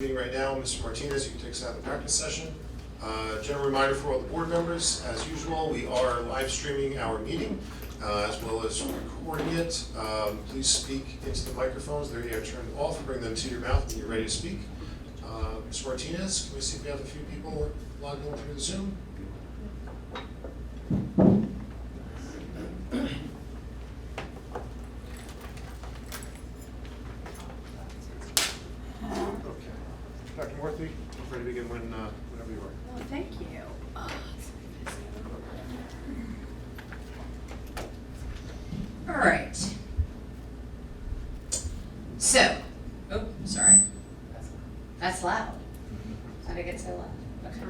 Meeting right now, Mr. Martinez, you can take us out of the practice session. General reminder for all the board members, as usual, we are live streaming our meeting as well as recording it. Please speak into the microphones. They're either turned off, bring them to your mouth when you're ready to speak. Mr. Martinez, can we see if we have a few people logged in through the Zoom? Dr. Morthy, I'm ready to begin whenever you are. Well, thank you. All right. So, oh, sorry. That's loud. How did it get so loud? Okay.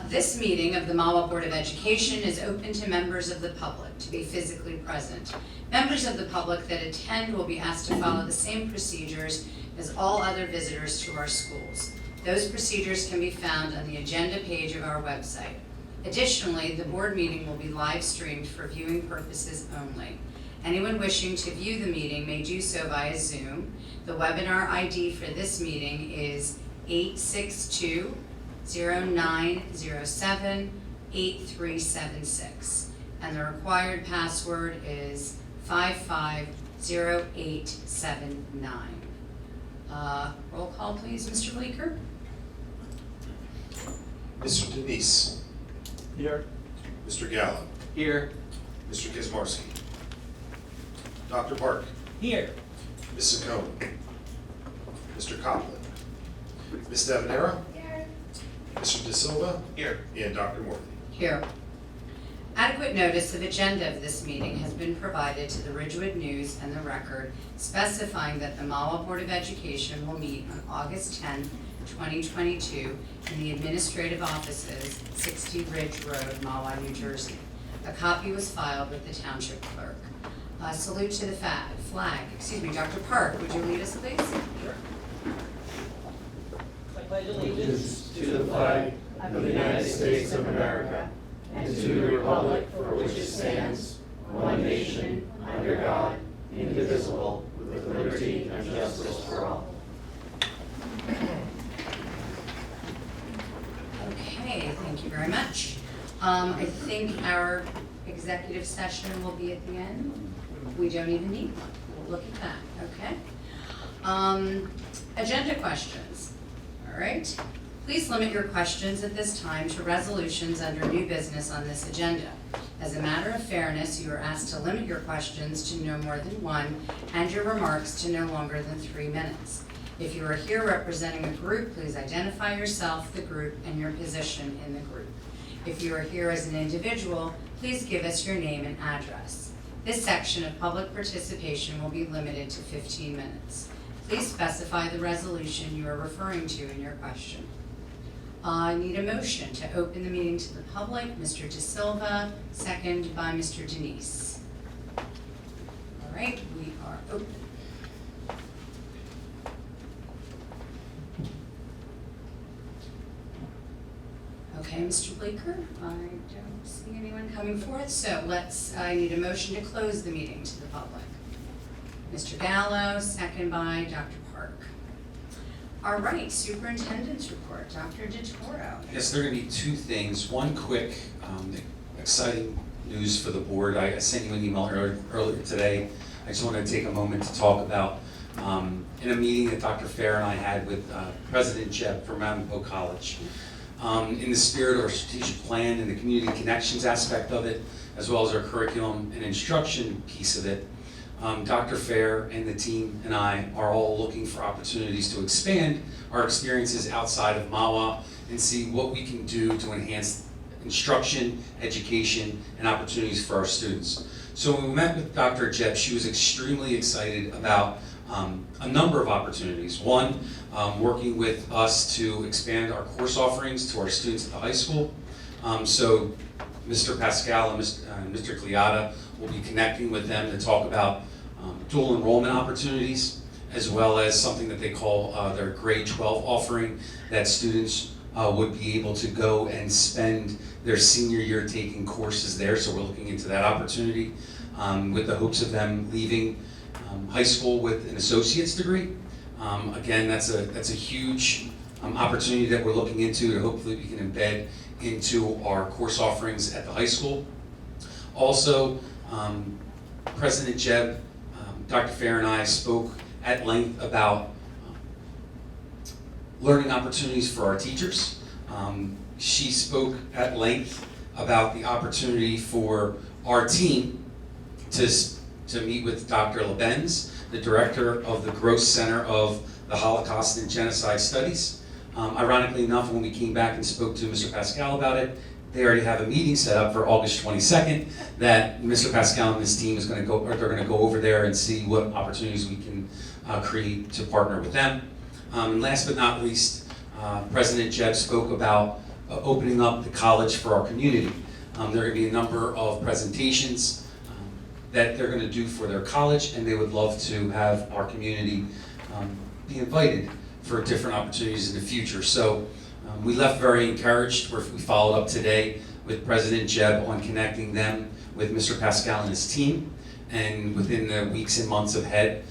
This meeting of the Mahwah Board of Education is open to members of the public to be physically present. Members of the public that attend will be asked to follow the same procedures as all other visitors to our schools. Those procedures can be found on the agenda page of our website. Additionally, the board meeting will be live streamed for viewing purposes only. Anyone wishing to view the meeting may do so via Zoom. The webinar ID for this meeting is 862-0907-8376, and the required password is 550879. Roll call, please, Mr. Bleeker. Mr. Denise. Here. Mr. Gallo. Here. Mr. Kizmarski. Dr. Park. Here. Ms. Saccone. Mr. Copeland. Ms. Devanera. Here. Mr. De Silva. Here. And Dr. Morthy. Here. Adequate notice of agenda of this meeting has been provided to the Ridgewood News and the Record, specifying that the Mahwah Board of Education will meet on August 10, 2022 in the administrative offices, 60 Ridge Road, Mahwah, New Jersey. A copy was filed with the township clerk. Salute to the flag. Excuse me, Dr. Park, would you lead us, please? Sure. I pledge allegiance to the flag of the United States of America and to the republic for which it stands, one nation, under God, indivisible, with liberty and justice for all. Okay, thank you very much. I think our executive session will be at the end. We don't even need one. We'll look at that, okay? Agenda questions, all right? Please limit your questions at this time to resolutions under new business on this agenda. As a matter of fairness, you are asked to limit your questions to no more than one and your remarks to no longer than 3 minutes. If you are here representing a group, please identify yourself, the group, and your position in the group. If you are here as an individual, please give us your name and address. This section of public participation will be limited to 15 minutes. Please specify the resolution you are referring to in your question. I need a motion to open the meeting to the public. Mr. De Silva, second by Mr. Denise. All right, we are open. Okay, Mr. Bleeker, I don't see anyone coming forward, so I need a motion to close the meeting to the public. Mr. Gallo, second by Dr. Park. All right, superintendent's report, Dr. DeToro. Yes, there are going to be two things. One quick, exciting news for the board. I sent you an email earlier today. I just wanted to take a moment to talk about in a meeting that Dr. Fair and I had with President Jeb from Mahwah College. In the spirit of our strategic plan and the community connections aspect of it, as well as our curriculum and instruction piece of it, Dr. Fair and the team and I are all looking for opportunities to expand our experiences outside of Mahwah and see what we can do to enhance instruction, education, and opportunities for our students. So when we met with Dr. Jeb, she was extremely excited about a number of opportunities. One, working with us to expand our course offerings to our students at the high school. So Mr. Pascal and Mr. Cliata will be connecting with them to talk about dual enrollment opportunities, as well as something that they call their grade 12 offering, that students would be able to go and spend their senior year taking courses there. So we're looking into that opportunity with the hopes of them leaving high school with an associate's degree Again, that's a huge opportunity that we're looking into that hopefully we can embed into our course offerings at the high school. Also, President Jeb, Dr. Fair and I spoke at length about learning opportunities for our teachers. She spoke at length about the opportunity for our team to meet with Dr. Lebenz, the director of the Gross Center of the Holocaust and Genocide Studies. Ironically enough, when we came back and spoke to Mr. Pascal about it, they already have a meeting set up for August 22nd that Mr. Pascal and his team is going to go, or they're going to go over there and see what opportunities we can create to partner with them. And last but not least, President Jeb spoke about opening up the college for our community. There are going to be a number of presentations that they're going to do for their college, and they would love to have our community be invited for different opportunities in the future. So we left very encouraged. We followed up today with President Jeb on connecting them with Mr. Pascal and his team, and within the weeks and months ahead,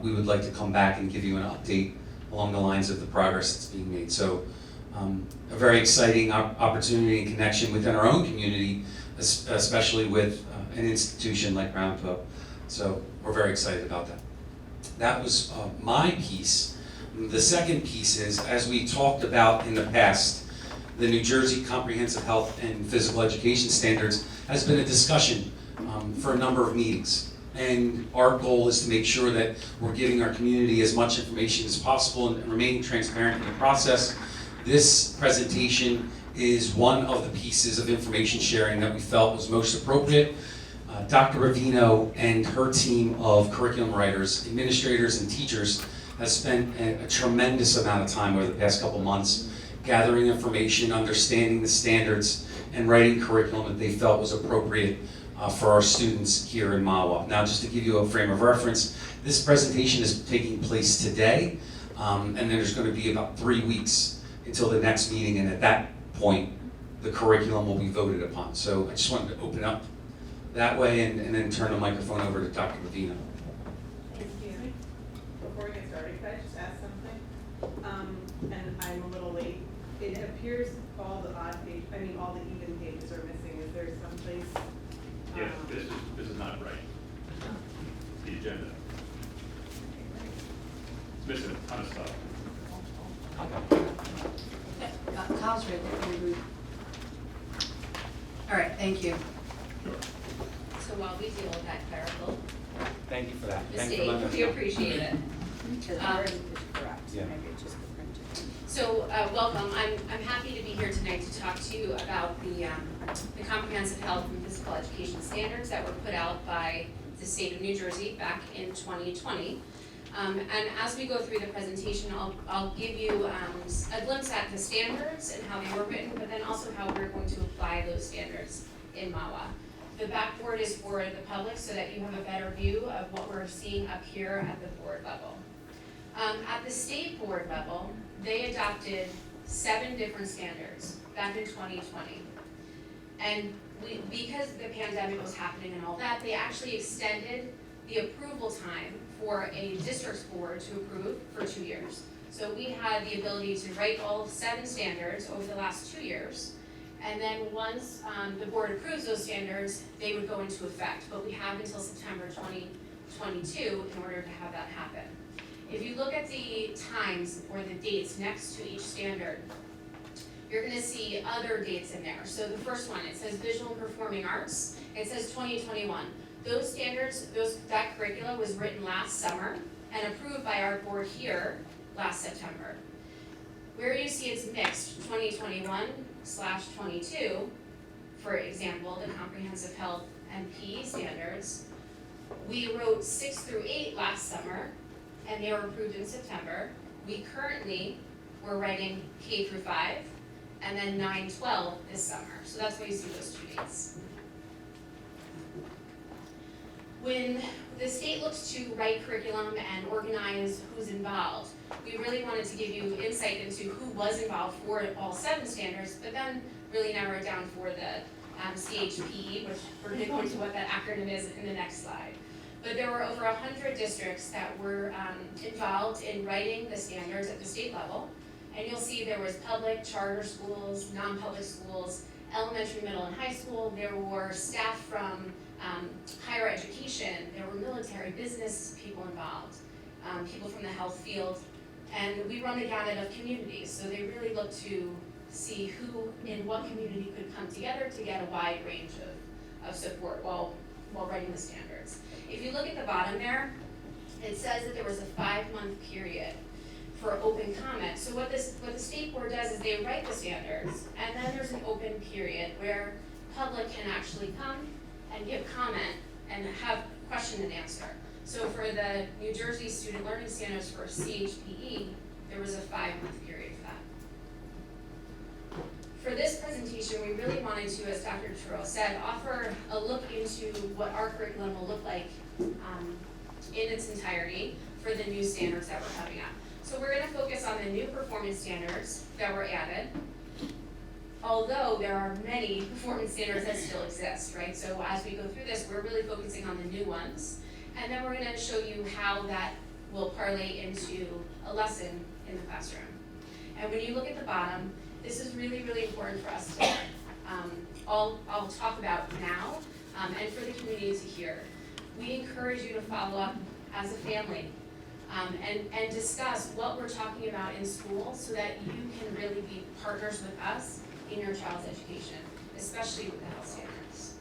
we would like to come back and give you an update along the lines of the progress that's being made. So a very exciting opportunity and connection within our own community, especially with an institution like Round Club. So we're very excited about that. That was my piece. The second piece is, as we talked about in the past, the New Jersey Comprehensive Health and Physical Education Standards has been a discussion for a number of meetings. And our goal is to make sure that we're giving our community as much information as possible and remaining transparent in the process. This presentation is one of the pieces of information sharing that we felt was most appropriate. Dr. Ravino and her team of curriculum writers, administrators, and teachers has spent a tremendous amount of time over the past couple months gathering information, understanding the standards, and writing curriculum that they felt was appropriate for our students here in Mahwah. Now, just to give you a frame of reference, this presentation is taking place today, and then there's going to be about 3 weeks until the next meeting, and at that point, the curriculum will be voted upon. So I just wanted to open up that way and then turn the microphone over to Dr. Ravino. Excuse me, before we get started, could I just ask something? And I'm a little late. It appears all the odd page, all the even pages are missing. Is there someplace? Yeah, this is not right. The agenda. It's missing a ton of stuff. Kyle's right there. All right, thank you. Sure. So while we deal with that clerical Thank you for that. mistake, we appreciate it. Because Um, ours is correct, Yeah. maybe it's just the printed. So, welcome. I'm happy to be here tonight to talk to you about the comprehensive health and physical education standards that were put out by the state of New Jersey back in 2020. And as we go through the presentation, I'll give you a glimpse at the standards and how they were written, but then also how we're going to apply those standards in Mahwah. The backboard is for the public so that you have a better view of what we're seeing up here at the board level. At the state board level, they adopted 7 different standards back in 2020. And because the pandemic was happening and all that, they actually extended the approval time for a district's board to approve for 2 years. So we had the ability to write all 7 standards over the last 2 years. And then once the board approves those standards, they would go into effect. But we have until September 2022 in order to have that happen. If you look at the times or the dates next to each standard, you're gonna see other dates in there. So the first one, it says visual and performing arts. It says 2021. Those standards, that curricula was written last summer and approved by our board here last September. Where you see it's mixed, 2021/22, for example, the comprehensive health and PE standards, we wrote 6 through 8 last summer, and they were approved in September. We currently, we're writing K through 5, and then 9/12 this summer. So that's why you see those 2 dates. When the state looks to write curriculum and organize who's involved, we really wanted to give you insight into who was involved for all 7 standards, but then really narrow it down for the CHPE, which we're going to go into what that acronym is in the next slide. But there were over 100 districts that were involved in writing the standards at the state level. And you'll see there was public, charter schools, non-public schools, elementary, middle, and high school. There were staff from higher education. There were military, business people involved, people from the health field. And we run the gamut of communities. So they really look to see who in what community could come together to get a wide range of support while writing the standards. If you look at the bottom there, it says that there was a 5-month period for open comment. So what the state board does is they write the standards, and then there's an open period where public can actually come and give comment and have question and answer. So for the New Jersey Student Learning Standards for CHPE, there was a 5-month period for that. For this presentation, we really wanted to, as Dr. Terrell said, offer a look into what our curriculum will look like in its entirety for the new standards that we're coming up. So we're going to focus on the new performance standards that were added, although there are many performance standards that still exist, right? So as we go through this, we're really focusing on the new ones, and then we're going to show you how that will parlay into a lesson in the classroom. And when you look at the bottom, this is really, really important for us to I'll talk about now, and for the community to hear. We encourage you to follow up as a family and discuss what we're talking about in school so that you can really be partners with us in your child's education, especially with the health standards.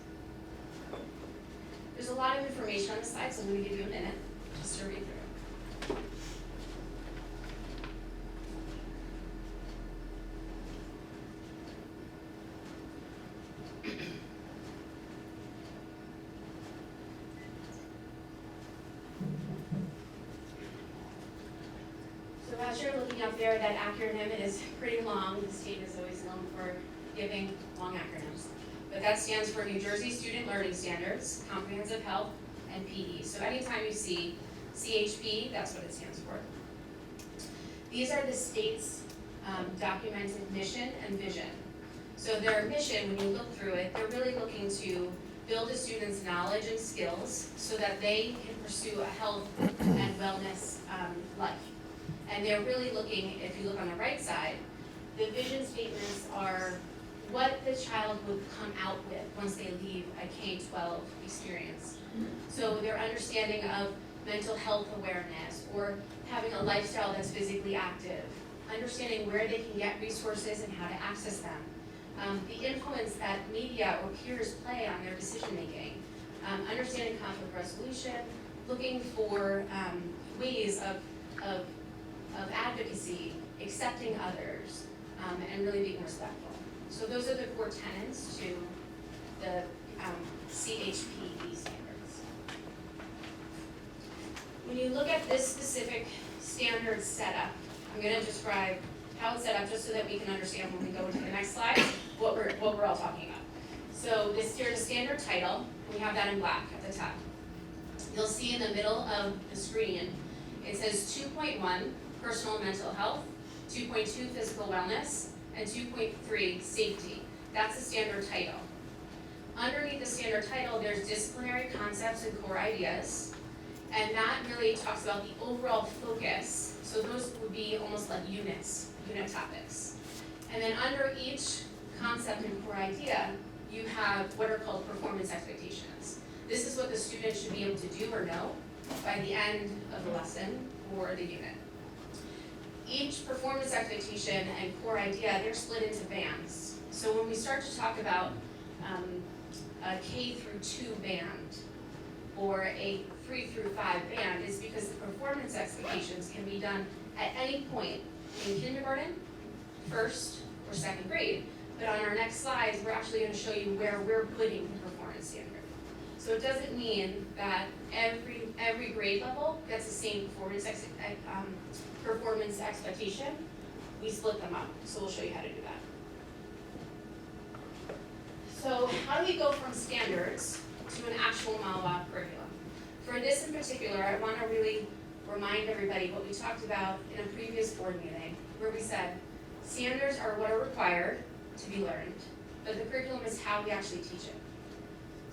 There's a lot of information on the slide, so I'm going to give you a minute just to read through. So as you're looking up there, that acronym is pretty long. The state is always known for giving long acronyms. But that stands for New Jersey Student Learning Standards, Comprehensive Health, and PE. So anytime you see CHP, that's what it stands for. These are the state's documented mission and vision. So their mission, when you look through it, they're really looking to build a student's knowledge and skills so that they can pursue a health and wellness life. And they're really looking, if you look on the right side, the vision statements are what the child would come out with once they leave a K-12 experience. So their understanding of mental health awareness or having a lifestyle that's physically active, understanding where they can get resources and how to access them, the influence that media or peers play on their decision making, understanding conflict resolution, looking for ways of advocacy, accepting others, and really being respectful. So those are the core tenets to the CHPE standards. When you look at this specific standard setup, I'm going to describe how it's set up just so that we can understand when we go to the next slide what we're all talking about. So there's a standard title, and we have that in black at the top. You'll see in the middle of the screen, it says 2.1, personal and mental health, 2.2, physical wellness, and 2.3, safety. That's the standard title. Underneath the standard title, there's disciplinary concepts and core ideas, and that really talks about the overall focus. So those would be almost like unit topics. And then under each concept and core idea, you have what are called performance expectations. This is what the student should be able to do or know by the end of the lesson or the unit. Each performance expectation and core idea, they're split into bands. So when we start to talk about a K through 2 band or a 3 through 5 band, is because the performance expectations can be done at any point in kindergarten, first or second grade. But on our next slides, we're actually going to show you where we're putting the performance standard. So it doesn't mean that every grade level gets the same performance expectation. We split them up, so we'll show you how to do that. So how do we go from standards to an actual Mahwah curriculum? For this in particular, I want to really remind everybody what we talked about in a previous board meeting, where we said standards are what are required to be learned, but the curriculum is how we actually teach it.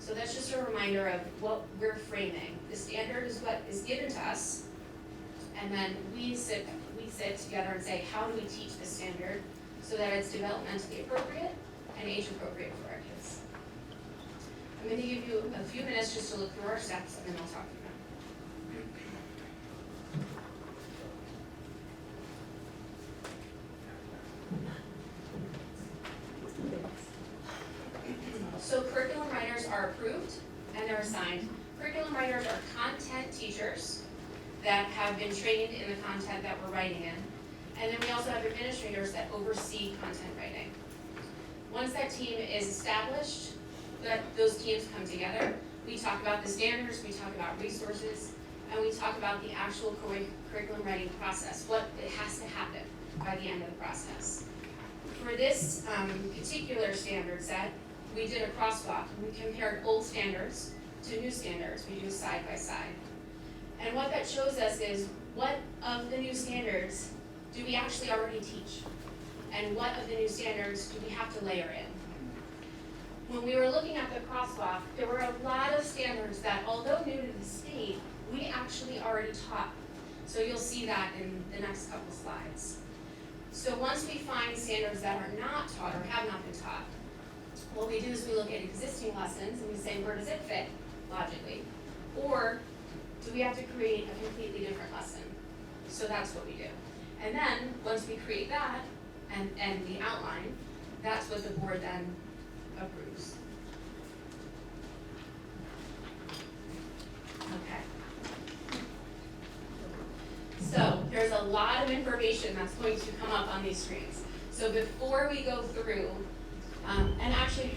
So that's just a reminder of what we're framing. The standard is what is given to us, and then we sit together and say, how do we teach the standard so that it's developmentally appropriate and age appropriate for our kids? I'm going to give you a few minutes just to look through our steps, and then I'll talk to you about it. So curriculum writers are approved and they're assigned. Curriculum writers are content teachers that have been trained in the content that we're writing in. And then we also have administrators that oversee content writing. Once that team is established, those teams come together. We talk about the standards, we talk about resources, and we talk about the actual curriculum writing process, what it has to happen by the end of the process. For this particular standard set, we did a crosswalk. We compared old standards to new standards. We do side by side. And what that shows us is what of the new standards do we actually already teach? And what of the new standards do we have to layer in? When we were looking at the crosswalk, there were a lot of standards that, although new to the state, we actually already taught. So you'll see that in the next couple slides. So once we find standards that are not taught or have not been taught, what we do is we look at existing lessons and we say, where does it fit logically? Or do we have to create a completely different lesson? So that's what we do. And then, once we create that and the outline, that's what the board then approves. Okay. So, there's a lot of information that's going to come up on these screens. So before we go through, and actually,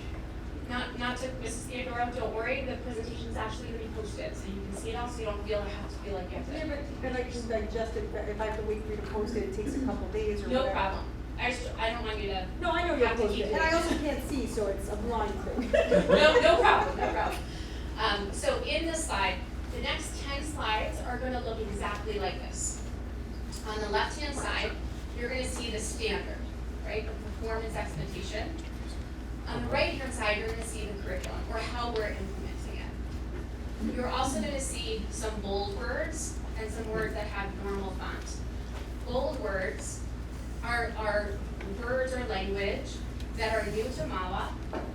not to Mrs. Theodora, don't worry, the presentation's actually gonna be posted, so you can see it all, so you don't feel like you have to. Yeah, but I can digest it, if I have to wait for you to post it, it takes a couple days or whatever. No problem. I don't want you to. No, I know you're have to posted, keep and I it. also can't see, so it's a blind thing. No problem. So in this slide, the next 10 slides are gonna look exactly like this. On the left-hand side, you're gonna see the standard, right, the performance expectation. On the right-hand side, you're gonna see the curriculum, or how we're implementing it. You're also gonna see some bold words and some words that have normal font. Bold words are words or language that are new to Mahwah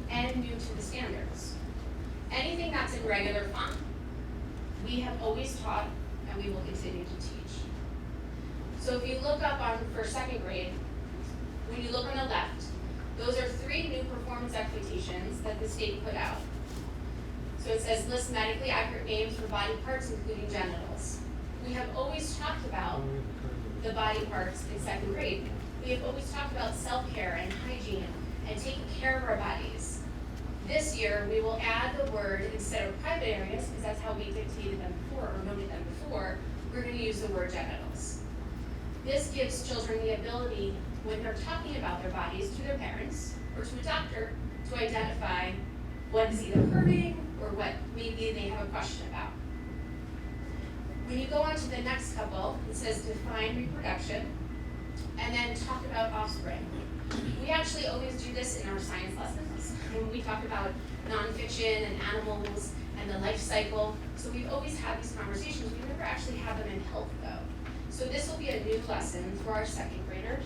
and new to the standards. Anything that's in regular font, we have always taught and we will continue to teach. So if you look up for second grade, when you look on the left, those are 3 new performance expectations that the state put out. So it says list medically accurate names for body parts, including genitals. We have always talked about the body parts in second grade. We have always talked about self-care and hygiene and taking care of our bodies. This year, we will add the word, instead of private areas, because that's how we dictated them before, or noted them before, we're gonna use the word genitals. This gives children the ability, when they're talking about their bodies to their parents or to a doctor, to identify what is either hurting or what maybe they have a question about. When you go on to the next couple, it says define reproduction, and then talk about offspring. We actually always do this in our science lessons, when we talk about nonfiction and animals and the life cycle. So we've always had these conversations. We never actually have them in health though. So this will be a new lesson for our second graders.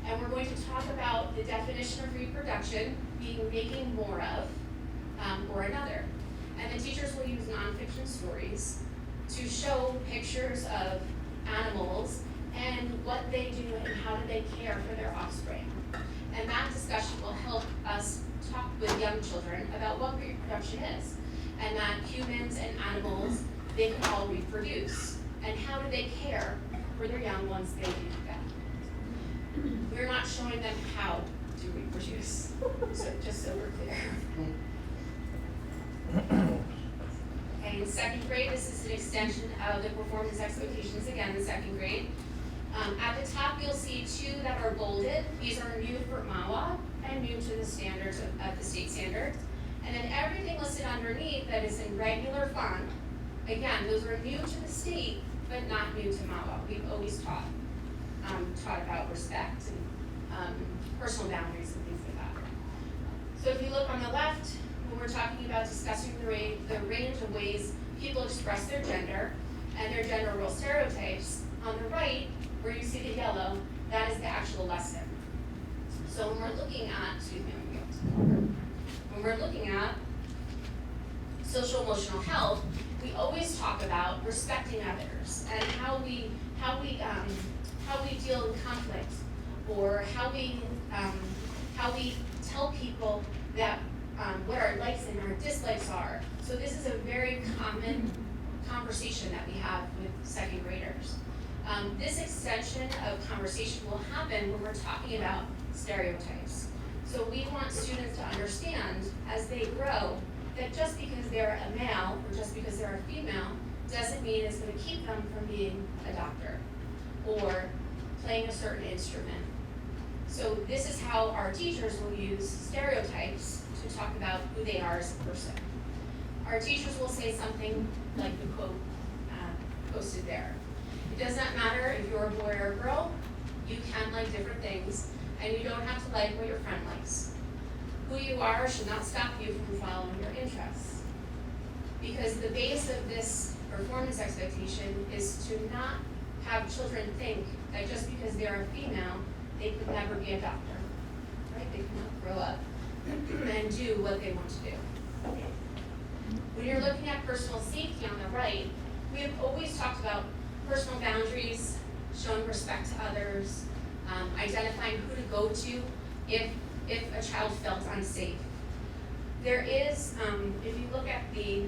And we're going to talk about the definition of reproduction being making more of, or another. And the teachers will use nonfiction stories to show pictures of animals and what they do and how do they care for their offspring. And that discussion will help us talk with young children about what reproduction is, and that humans and animals, they can all reproduce, and how do they care for their young once they do that. We're not showing them how to reproduce, so just so we're clear. Okay, in second grade, this is an extension of the performance expectations, again, in second grade. At the top, you'll see 2 that are bolded. These are new for Mahwah and new to the standards of the state standards. And then everything listed underneath that is in regular font, again, those are new to the state, but not new to Mahwah. We've always taught about respect and personal boundaries and things like that. So if you look on the left, when we're talking about discussing the express their gender and their gender role stereotypes. On the right, where you see the yellow, that is the actual lesson. So when we're looking at, when we're looking at social emotional health, we always talk about respecting others and how we deal with conflict, or how we tell people that what our likes and our dislikes are. So this is a very common conversation that we have with second graders. This extension of conversation will happen when we're talking about stereotypes. So we want students to understand as they grow that just because they're a male or just because they're a female doesn't mean it's going to keep them from being a doctor or playing a certain instrument. So this is how our teachers will use stereotypes to talk about who they are as a person. Our teachers will say something like the quote posted there. It does not matter if you're a boy or a girl, you can like different things, and you don't have to like what your friend likes. Who you are should not stop you from following your interests. Because the base of this performance expectation is to not have children think that just because they're a female, they could never be a doctor, right? They cannot grow up and do what they want to do. When you're looking at personal safety on the right, we have always talked about personal boundaries, showing respect to others, identifying who to go to if a child felt unsafe. There is, if you look at the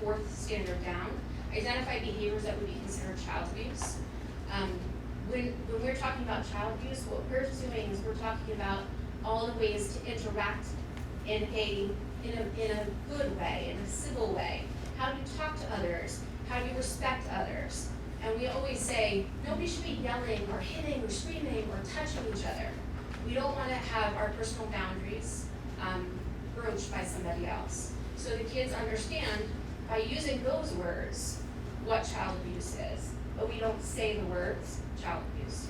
fourth standard down, identify behaviors that would be considered child abuse. When we're talking about child abuse, what we're doing is we're talking about all the ways to interact in a good way, in a civil way. How do you talk to others? How do you respect others? And we always say, nobody should be yelling or hitting or screaming or touching each other. We don't want to have our personal boundaries broached by somebody else. So the kids understand by using those words what child abuse is, but we don't say the words child abuse.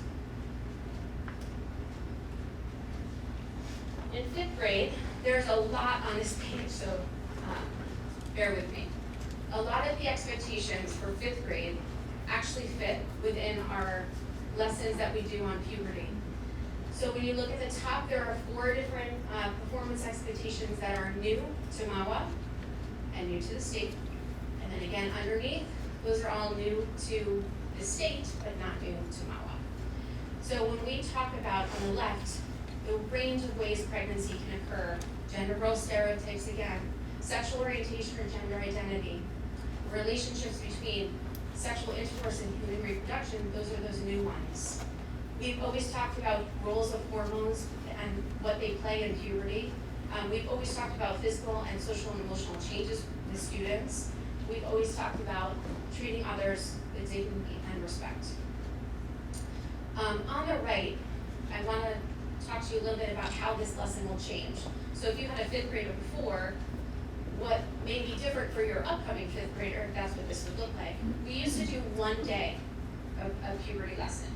In 5th grade, there's a lot on this page, so bear with me. A lot of the expectations for 5th grade actually fit within our lessons that we do on puberty. So when you look at the top, there are 4 different performance expectations that are new to Mahwah and new to the state. And then again, underneath, those are all new to the state, but not new to Mahwah. So when we talk about, on the left, the range of ways pregnancy can occur, gender role stereotypes again, sexual orientation or gender identity, relationships between sexual intercourse and human reproduction, those are those new ones. We've always talked about roles of hormones and what they play in puberty. We've always talked about physical and social and emotional changes with students. We've always talked about treating others with dignity and respect. On the right, I want to talk to you a little bit about how this lesson will change. So if you had a 5th grader before, what may be different for your upcoming 5th grader, if that's what this would look like. We used to do 1 day of puberty lesson.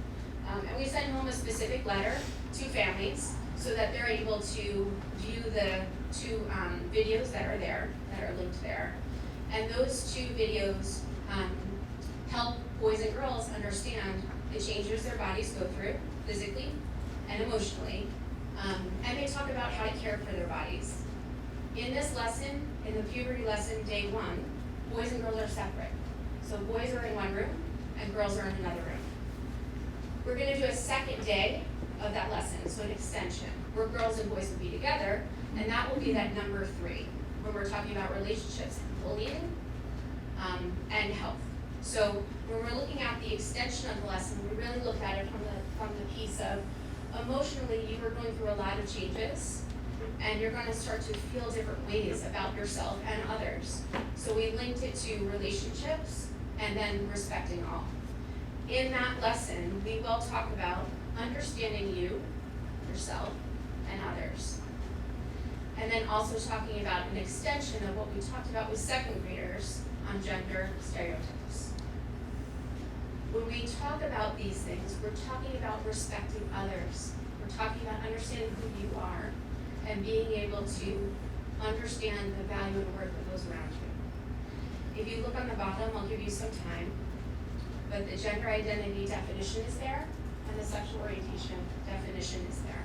And we send home a specific letter to families so that they're able to view the 2 videos that are there, that are linked there. And those 2 videos help boys and girls understand the changes their bodies go through, physically and emotionally. And they talk about how to care for their bodies. In this lesson, in the puberty lesson, day 1, boys and girls are separate. So boys are in one room and girls are in another room. We're going to do a second day of that lesson, so an extension, where girls and boys will be together, and that will be that number 3, when we're talking about relationships, bullying, and health. So when we're looking at the extension of the lesson, we really look at it from the piece of emotionally, you are going through a lot of changes, and you're going to start to feel different ways about yourself and others. So we linked it to relationships and then respecting all. In that lesson, we will talk about understanding you, yourself, and others. And then also talking about an extension of what we talked about with 2nd graders on gender stereotypes. When we talk about these things, we're talking about respecting others. We're talking about understanding who you are and being able to understand the value and worth of those around you. If you look on the bottom, I'll give you some time, but the gender identity definition is there, and the sexual orientation definition is there.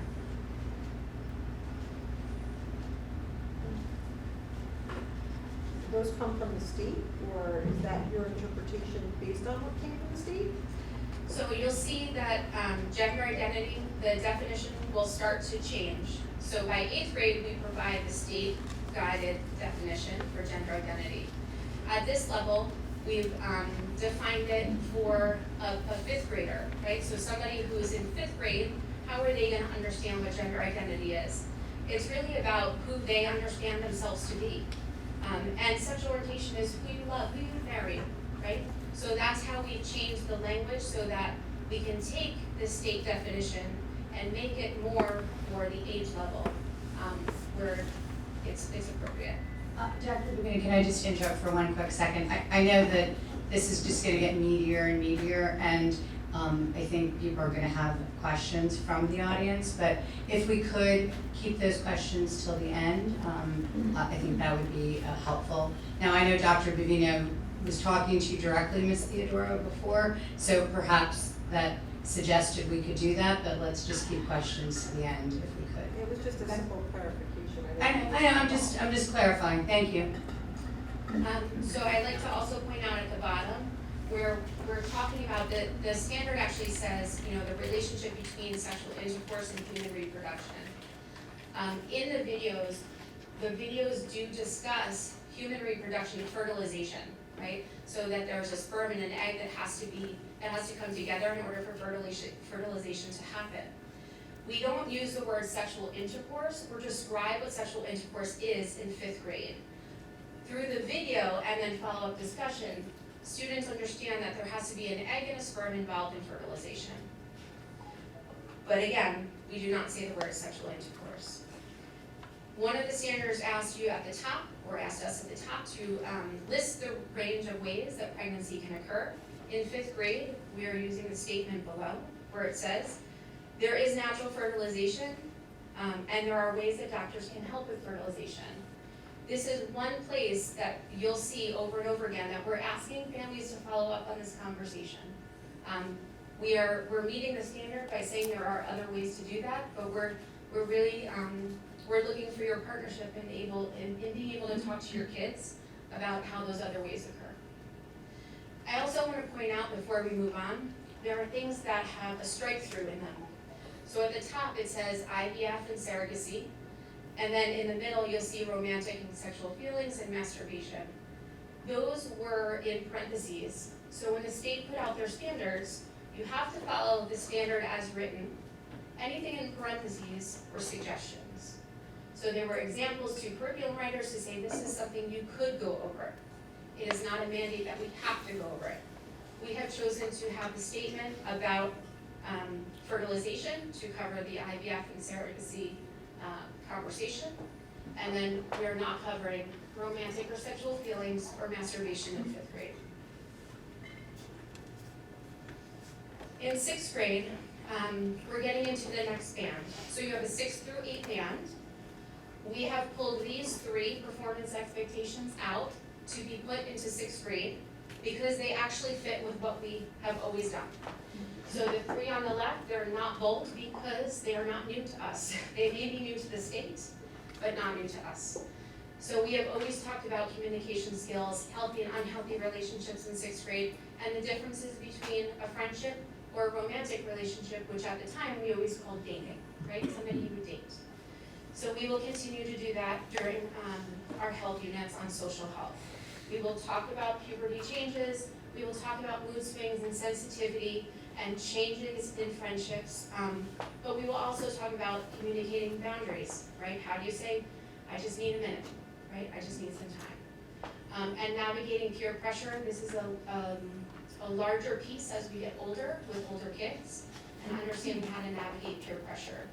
Those come from the state, or is that your interpretation based on what came from the state? So you'll see that gender identity, the definition will start to change. So by 8th grade, we provide the state guided definition for gender identity. At this level, we've defined it for a 5th grader, right? So somebody who's in 5th grade, how are they gonna understand what gender identity is? It's really about who they understand themselves to be. And sexual orientation is who you love, who you marry, right? So that's how we've changed the language so that we can take the state definition and make it more for the age level where it's appropriate. Dr. Bugina, can I just interrupt for one quick second? I know that this is just gonna get meatier and meatier, and I think people are gonna have questions from the audience, but if we could keep those questions till the end, I think that would be helpful. Now, I know Dr. Bugina was talking to you directly, Ms. Theodoro, before, so perhaps that suggested we could do that, but let's just keep questions to the end if we could. It was just a simple clarification. I know, I'm just clarifying, thank you. So I'd like to also point out at the bottom, where we're talking about the standard actually says, you know, the relationship between sexual intercourse and human reproduction. In the videos do discuss human reproduction, fertilization, right? So that there's a sperm and an egg that has to come together in order for fertilization to happen. We don't use the word sexual intercourse or describe what sexual intercourse is in 5th grade. Through the video and then follow-up discussion, students understand that there has to be an egg and a sperm involved in fertilization. But again, we do not say the word sexual intercourse. One of the standards asked you at the top, or asked us at the top, to list the range of ways that pregnancy can occur. In 5th grade, we are using the statement below, where it says, there is natural fertilization, and there are ways that doctors can help with fertilization. This is one place that you'll see over and over again that we're asking families to follow up on this conversation. We're meeting the standard by saying there are other ways to do that, but we're really we're looking for your partnership in being able to talk to your kids about how those other ways occur. I also want to point out before we move on, there are things that have a strike through in them. So at the top it says IVF and surrogacy, and then in the middle you'll see romantic and sexual feelings and masturbation. Those were in parentheses. So when the state put out their standards, you have to follow the standard as written. Anything in parentheses were suggestions. So there were examples to curriculum writers to say this is something you could go over. It is not a mandate that we have to go over it. We have chosen to have the statement about fertilization to cover the IVF and surrogacy conversation, and then we are not covering romantic or sexual feelings or masturbation in 5th grade. In 6th grade, we're getting into the next band. So you have a 6th through 8th band. We have pulled these 3 performance expectations out to be put into 6th grade because they actually fit with what we have always done. So the 3 on the left, they're not bold because they are not new to us. They may be new to the state, but not new to us. So we have always talked about communication skills, healthy and unhealthy relationships in 6th grade, and the differences between a friendship or a romantic relationship, which at the time we always called dating, right? Somebody you would date. So we will continue to do that during our health units on social health. We will talk about puberty changes, we will talk about mood swings and sensitivity and changes in friendships, but we will also talk about communicating boundaries, right? How do you say, I just need a minute, right? I just need some time. And navigating peer pressure, this is a larger piece as we get older with older kids, and understanding how to navigate peer pressure.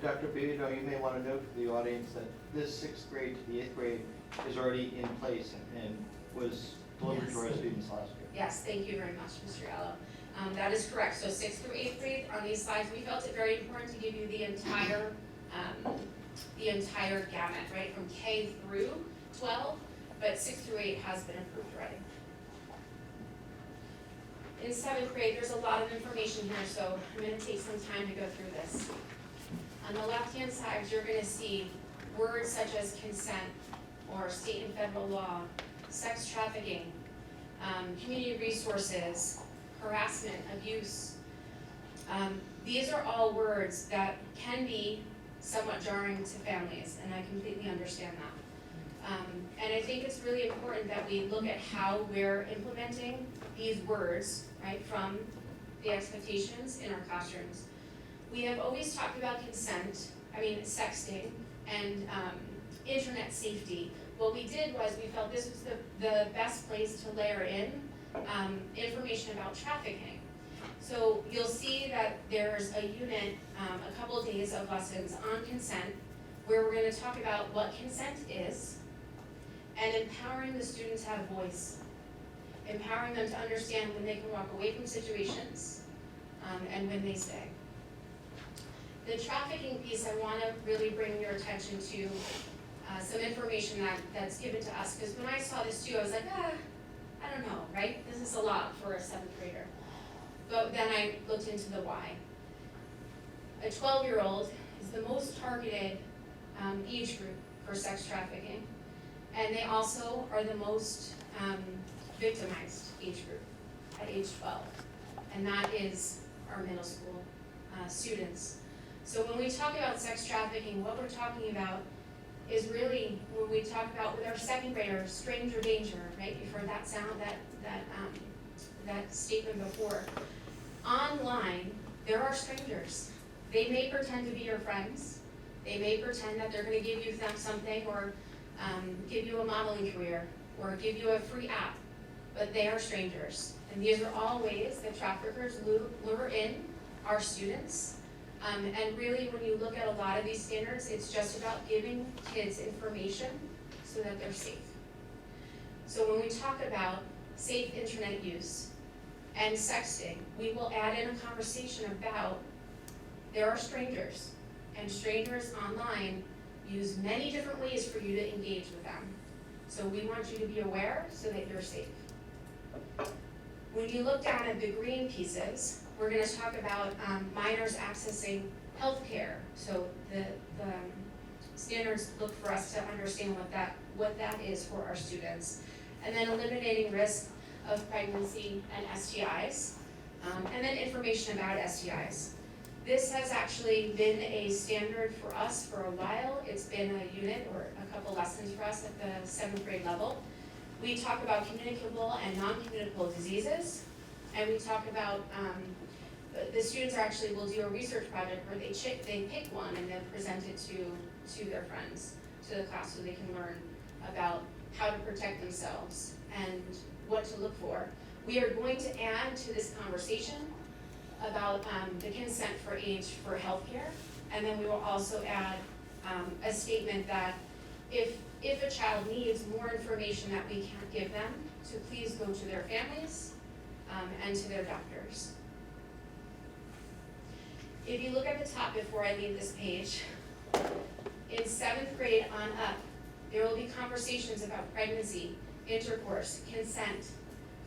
Dr. Bidino, you may want to note for the audience that this 6th grade to the 8th grade is already in place and was delivered to our students last year. Yes, thank you very much, Mr. Gallo. That is correct. So 6th through 8th grade, on these slides, we felt it very important to give you the entire gamut, right, from K through 12. but 6 through 8 has been approved already. In 7th grade, there's a lot of information here, so I'm gonna take some time to go through this. On the left-hand side, you're gonna see words such as consent, or state and federal law, sex trafficking, community resources, harassment, abuse. These are all words that can be somewhat jarring to families, and I completely understand that. And I think it's really important that we look at how we're implementing these words, right, from the expectations in our classrooms. We have always talked about consent, sexting, and internet safety. What we did was we felt this was the best place to layer in information about trafficking. So you'll see that there's a unit, a couple of days of lessons on consent, where we're gonna talk about what consent is, and empowering the students to have voice. Empowering them to understand when they can walk away from situations, and when they stay. The trafficking piece, I wanna really bring your attention to some information that's given to us, because when I saw this too, I was like, I don't know, right? This is a lot for a 7th grader. But then I looked into the why. A 12-year-old is the most targeted age group for sex trafficking, and they also are the most victimized age group at age 12, and that is our middle school students. So when we talk about sex trafficking, what we're talking about is really, when we talk about with our 2nd graders, stranger danger, right? You've heard that sound, that statement before. Online, there are strangers. They may pretend to be your friends. They may pretend that they're gonna give you something, or give you a modeling career, or give you a free app, but they are strangers. And these are all ways that traffickers lure in our students. And really, when you look at a lot of these standards, it's just about giving kids information so that they're safe. So when we talk about safe internet use and sexting, we will add in a conversation about there are strangers, and strangers online use many different ways for you to engage with them. So we want you to be aware so that you're safe. When you look down at the green pieces, we're gonna talk about minors accessing healthcare. So the standards look for us to understand what that is for our students. And then eliminating risk of pregnancy and STIs, and then information about STIs. This has actually been a standard for us for a while. It's been a unit or a couple lessons for us at the 7th grade level. We talk about communicable and non-communicable diseases, and we talk about, the students will do a research project where they pick one and then present it to their friends, to the class, so they can learn about how to protect themselves and what to look for. We are going to add to this conversation about the consent for age for healthcare, and then we will also add a statement that if a child needs more information that we can't give them, to please go to their families and to their doctors. If you look at the top before I leave this page, in 7th grade on up, there will be conversations about pregnancy, intercourse, consent,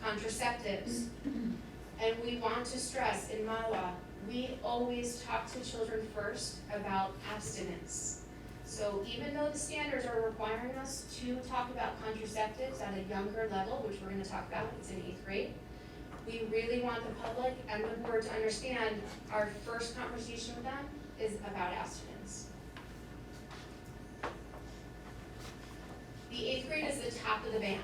contraceptives. And we want to stress in Mahwah, we always talk to children first about abstinence. So even though the standards are requiring us to talk about contraceptives at a younger level, which we're gonna talk about, it's in 8th grade, we really want the public and the board to understand our first conversation with them is about abstinence. The 8th grade is the top of the band.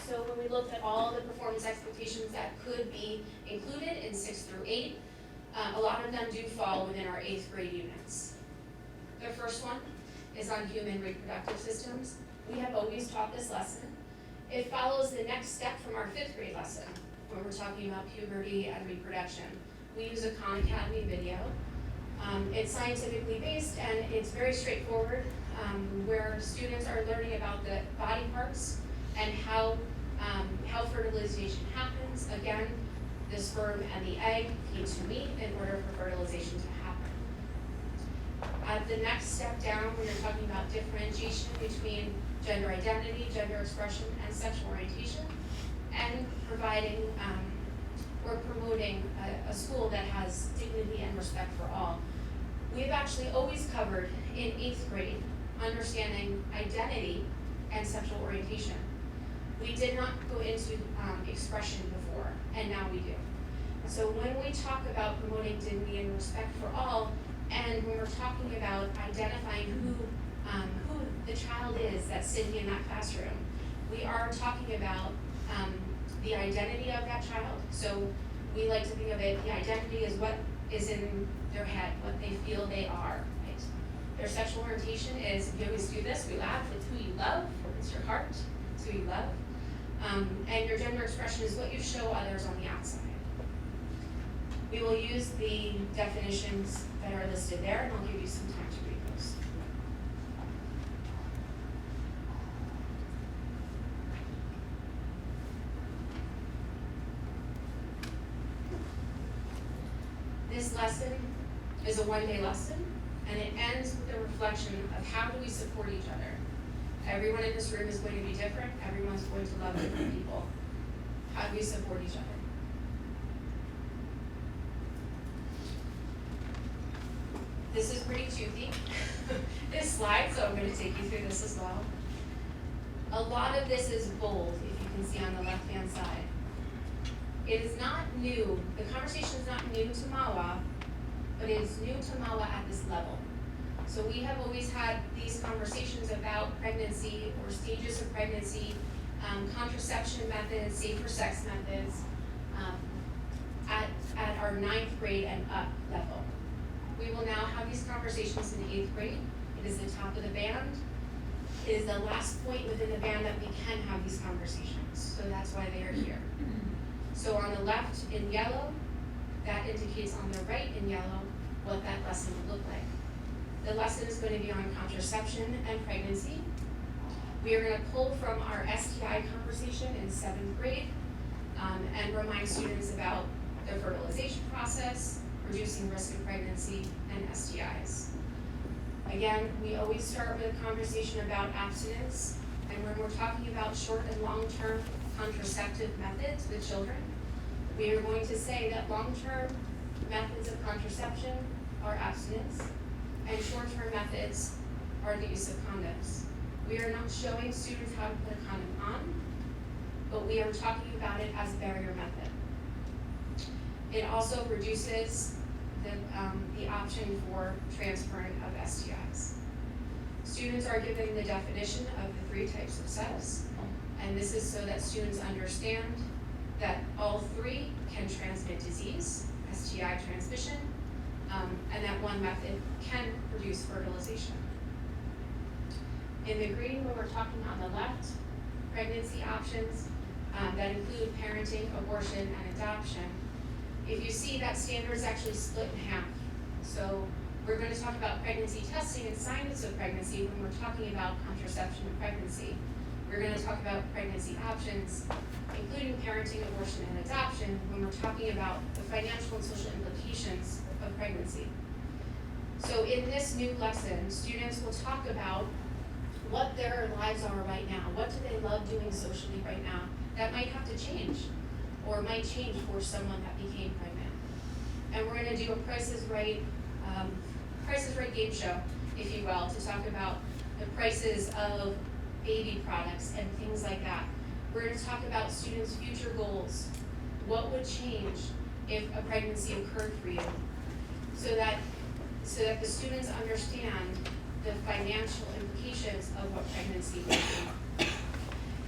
So when we looked at all the performance expectations that could be included in 6 through 8, a lot of them do fall within our 8th grade units. The first one is on human reproductive systems. We have always taught this lesson. It follows the next step from our 5th grade lesson, when we're talking about puberty and reproduction. We use a Khan Academy video. It's scientifically based and it's very straightforward, where students are learning about the body parts and how fertilization happens. Again, the sperm and the egg need to meet in order for fertilization to happen. At At the next step down, we are talking about differentiation between gender identity, gender expression, and sexual orientation, and providing or promoting a school that has dignity and respect for all. We've actually always covered in 8th grade understanding identity and sexual orientation. We did not go into expression before, and now we do. So when we talk about promoting dignity and respect for all, and when we're talking about identifying who the child is that's sitting in that classroom, we are talking about the identity of that child. So we like to think of it, the identity is what is in their head, what they feel they are, right? Their sexual orientation is, you always do this, we laugh, it's who you love, it's your heart, it's who you love. And your gender expression is what you show others on the outside. We will use the definitions that are listed there, and I'll give you some time to read those. This lesson is a one-day lesson, and it ends with a reflection of how do we support each other. Everyone in this room is going to be different. Everyone's going to love different people. How do we support each other? This is pretty toothy, this slide, so I'm going to take you through this as well. A lot of this is bold, if you can see on the left-hand side. It is not new, the conversation is not new to Mahwah, but it is new to Mahwah at this level. So we have always had these conversations about pregnancy or stages of pregnancy, contraception methods, safer sex methods, at our 9th grade and up level. We will now have these conversations in 8th grade. It is the top of the band. It is the last point within the band that we can have these conversations. So that's why they are here. So on the left in yellow, that indicates on the right in yellow what that lesson would look like. The lesson is going to be on contraception and pregnancy. We are going to pull from our STI conversation in 7th grade and remind students about the fertilization process, reducing risk of pregnancy, and STIs. Again, we always start with a conversation about abstinence, and when we're talking about short and long-term contraceptive methods with children, we are going to say that long-term methods of contraception are abstinence, and short-term methods are the use of condoms. We are not showing students how to put a condom on, but we are talking about it as a barrier method. It also reduces the option for transferring of STIs. Students are given the definition of the 3 types of sex, and this is so that students understand that all 3 can transmit disease, STI transmission, and that one method can produce fertilization. In the green, when we're talking on the left, pregnancy options that include parenting, abortion, and adoption. If you see, that standard is actually split in half. So we're going to talk about pregnancy testing and signs of pregnancy when we're talking about contraception and pregnancy. We're going to talk about pregnancy options, including parenting, abortion, and adoption, when we're talking about the financial and social implications of pregnancy. So in this new lesson, students will talk about what their lives are right now. What do they love doing socially right now? That might have to change, or might change for someone that became pregnant. And we're going to do a Price is Right game show, if you will, to talk about the prices of baby products and things like that. We're going to talk about students' future goals. What would change if a pregnancy occurred for you? So that the students understand the financial implications of what pregnancy would be.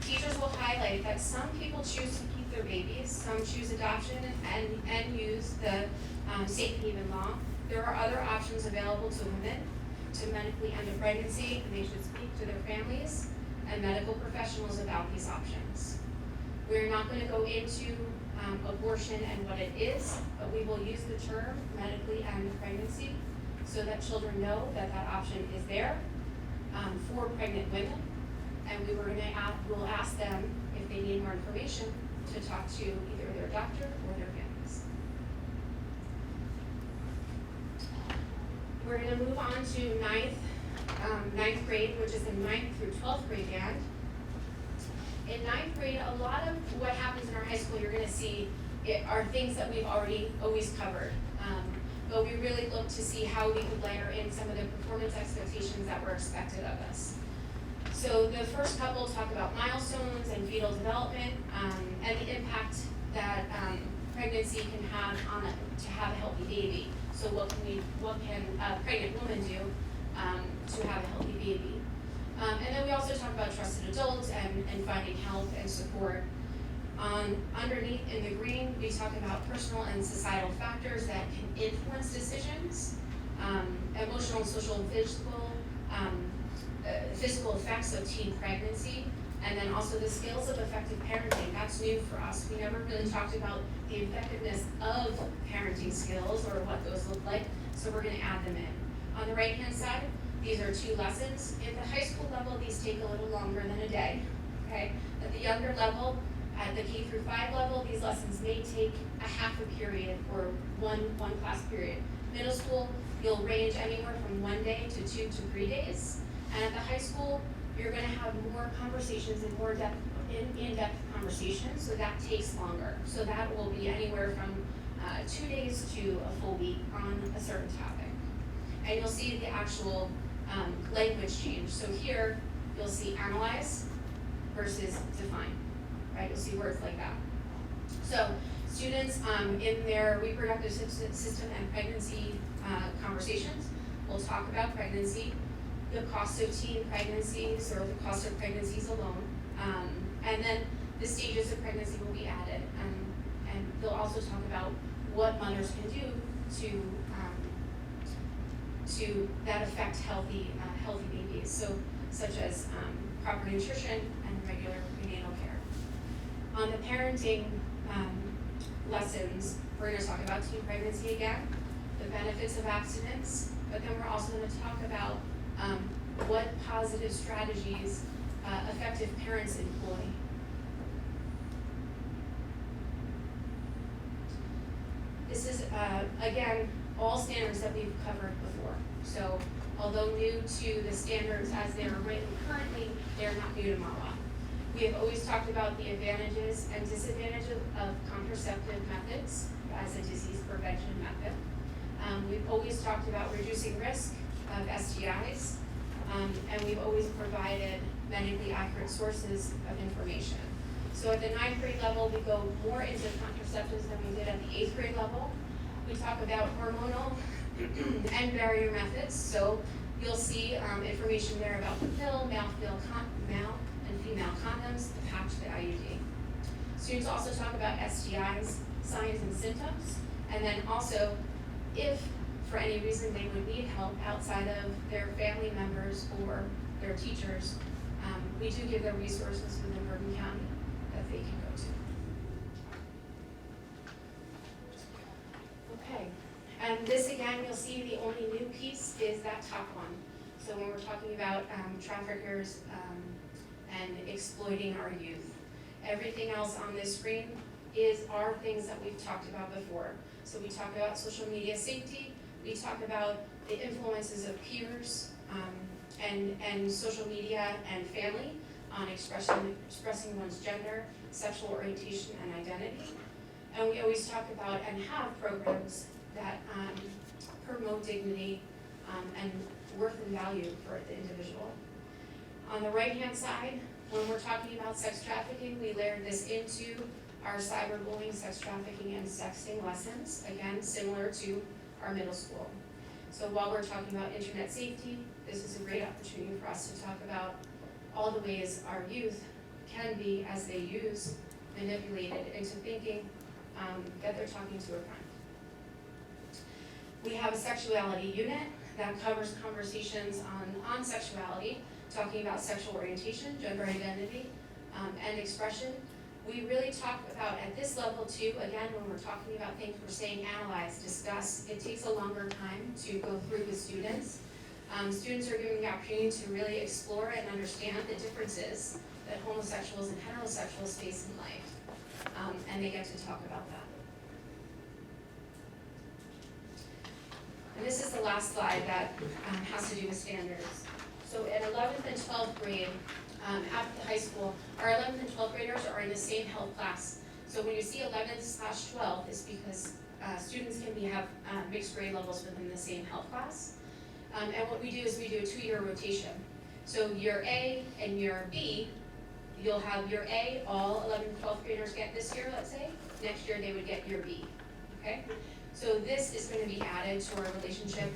Teachers will highlight that some people choose to keep their babies, some choose adoption and use the safe haven law. There are other options available to women to medically end a pregnancy, and they should speak to their families and medical professionals about these options. We're not going to go into abortion and what it is, but we will use the term medically end pregnancy so that children know that that option is there for pregnant women. And we'll ask them if they need more information to talk to either their doctor or their families. We're gonna move on to ninth grade, which is in 9th through 12th grade band. In 9th grade, a lot of what happens in our high school, you're gonna see are things that we've already always covered. But we really look to see how we could layer in some of the performance expectations that were expected of us. So the first couple talk about milestones and fetal development, and the impact that pregnancy can have to have a healthy baby. So what can a pregnant woman do to have a healthy baby? And then we also talk about trusted adults and finding help and support. Underneath in the green, we talk about personal and societal factors that can influence decisions, emotional, social, and physical effects of teen pregnancy, and then also the skills of effective parenting. That's new for us. We never really talked about the effectiveness of parenting skills or what those look like, so we're gonna add them in. On the right-hand side, these are 2 lessons. At the high school level, these take a little longer than a day, okay? At the younger level, at the K through 5 level, these lessons may take a half a period or one class period. Middle school, you'll range anywhere from 1 day to 2 to 3 days. And at the high school, you're gonna have more conversations and more in-depth conversations, so that takes longer. So that will be anywhere from 2 days to a full week on a certain topic. And you'll see the actual language change. So here, you'll see analyze versus define, right? You'll see words like that. So students in their reproductive system and pregnancy conversations will talk about pregnancy, the cost of teen pregnancies or the cost of pregnancies alone, and then the stages of pregnancy will be added, and they'll also talk about what mothers can do to that affect healthy babies, so such as proper nutrition and regular prenatal care. On the parenting lessons, we're going to talk about teen pregnancy again, the benefits of abstinence, but then we're also going to talk about what positive strategies effective parents employ. This is, again, all standards that we've covered before. So although new to the standards as they are written currently, they're not new to Mahwah. We have always talked about the advantages and disadvantages of contraceptive methods as a disease prevention method. We've always talked about reducing risk of STIs, and we've always provided medically accurate sources of information. So at the 9th grade level, we go more into contraceptives than we did at the 8th grade level. We talk about hormonal and barrier methods. So you'll see information there about the pill, male and female condoms, the patch, the IUD. Students also talk about STIs, signs and symptoms, and then also if for any reason they would need help outside of their family members or their teachers, we do give them resources within Bergen County that they can go to. Okay, and this again, you'll see the only new piece is that top one. So when we're talking about traffickers and exploiting our youth, everything else on this screen are things that we've talked about before. So we talk about social media safety, we talk about the influences of peers and social media and family on expressing one's gender, sexual orientation, and identity. And we always talk about and have programs that promote dignity and worth and value for the individual. On the right-hand side, when we're talking about sex trafficking, we layered this into our cyberbullying, sex trafficking, and sexting lessons, again, similar to our middle school. So while we're talking about internet safety, this is a great opportunity for us to talk about all the ways our youth can be, as they use, manipulated into thinking that they're talking to a friend. We have a sexuality unit that covers conversations on sexuality, talking about sexual orientation, gender identity, and expression. We really talk about, at this level too, again, when we're talking about things, we're saying analyze, discuss. It takes a longer time to go through with students. Students are given the opportunity to really explore and understand the differences that homosexuals and heterosexuals face in life, and they get to talk about that. And this is the last slide that has to do with standards. So in 11th and 12th grade, at the high school, our 11th and 12th graders are in the same health class. So when you see 11th/12, it's because students can have mixed grade levels within the same health class. And what we do is we do a 2-year rotation. So year A and year B, you'll have year A, all 11th and 12th graders get this year, let's say. Next year they would get year B, okay? So this is going to be added to our relationship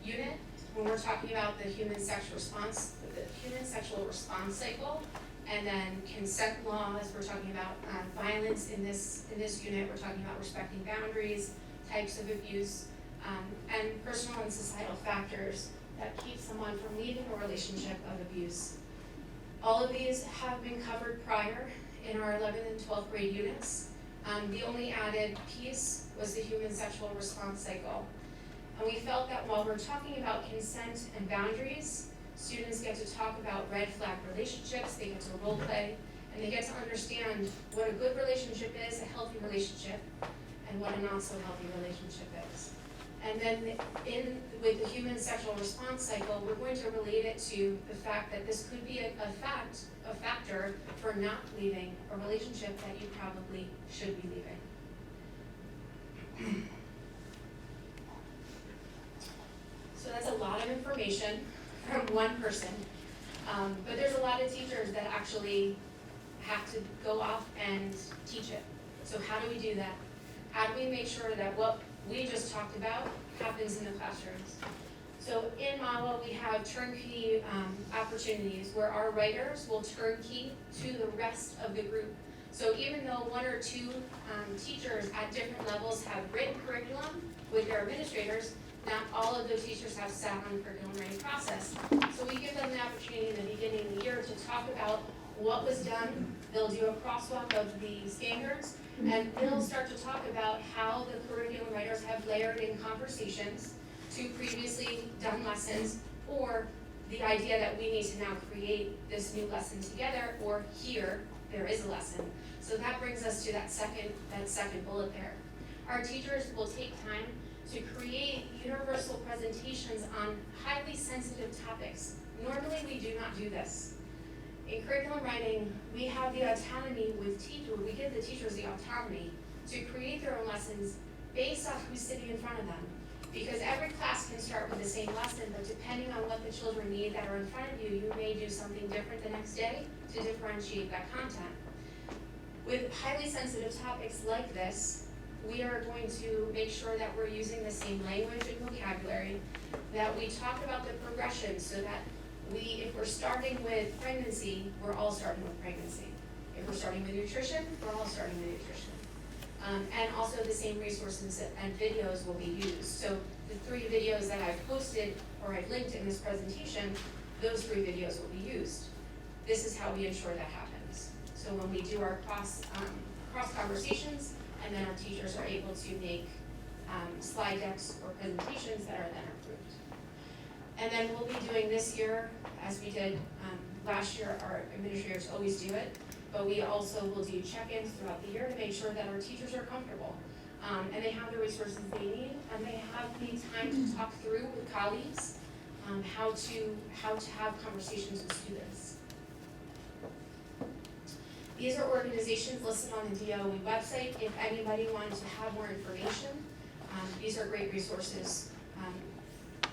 unit when we're talking about the human sexual response cycle, and then consent laws. We're talking about violence in this unit. We're talking about respecting boundaries, types of abuse, and personal and societal factors that keep someone from leaving a relationship of abuse. All of these have been covered prior in our 11th and 12th grade units. The only added piece was the human sexual response cycle. And we felt that while we're talking about consent and boundaries, students get to talk about red flag relationships, they get to role play, and they get to understand what a good relationship is, a healthy relationship, and what a not so healthy relationship is. And then with the human sexual response cycle, we're going to relate it to the fact that this could be a factor for not leaving a relationship that you probably should be leaving. So that's a lot of information from one person, but there's a lot of teachers that actually have to go off and teach it. So how do we do that? How do we make sure that what we just talked about happens in the classrooms? So in Mahwah, we have turnkey opportunities where our writers will turnkey to the rest of the group. So even though 1 or 2 teachers at different levels have written curriculum with their administrators, not all of those teachers have sat on the curriculum writing process. So we give them the opportunity in the beginning of the year to talk about what was done. They'll do a crosswalk of the standards, and they'll start to talk about how the curriculum writers have layered in conversations to previously done lessons, or the idea that we need to now create this new lesson together, or here, there is a lesson. So that brings us to that second bullet there. Our teachers will take time to create universal presentations on highly sensitive topics. Normally, we do not do this. In curriculum writing, we have the autonomy with teachers, we give the teachers the autonomy to create their own lessons based off who's sitting in front of them. Because every class can start with the same lesson, but depending on what the children need that are in front of you, you may do something different the next day to differentiate that content. With highly sensitive topics like this, we are going to make sure that we're using the same language and vocabulary, that we talk about the progression so that if we're starting with pregnancy, we're all starting with pregnancy. If we're starting with nutrition, we're all starting with nutrition. And also the same resources and videos will be used. So the 3 videos that I've posted or I've linked in this presentation, those 3 videos will be used. This is how we ensure that happens. So when we do our cross conversations, and then our teachers are able to make slide decks or presentations that are then approved. And then we'll be doing this year, as we did last year, our administrators always do it, but we also will do check-ins throughout the year to make sure that our teachers are comfortable. And they have the resources they need, and they have the time to talk through with colleagues how to have conversations with students. These are organizations listed on the DOE website. If anybody wanted to have more information, these are great resources.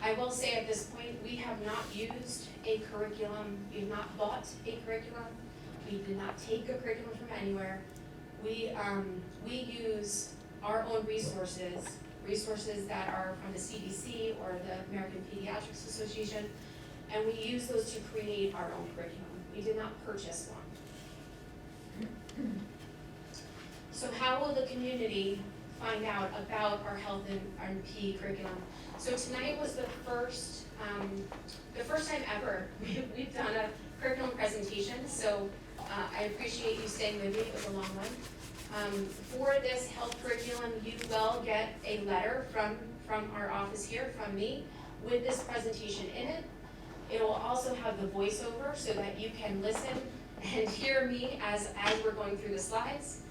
I will say at this point, we have not used a curriculum, we have not bought a curriculum, we did not take a curriculum from anywhere. We use our own resources that are from the CDC or the American Pediatrics Association, and we use those to create our own curriculum. We did not purchase one. So how will the community find out about our health and PE curriculum? So tonight was the first time ever we've done a curriculum presentation, so I appreciate you staying with me. It was a long one. For this health curriculum, you will get a letter from our office here, from me, with this presentation in it. It will also have the voiceover so that you can listen and hear me as we're going through the slides,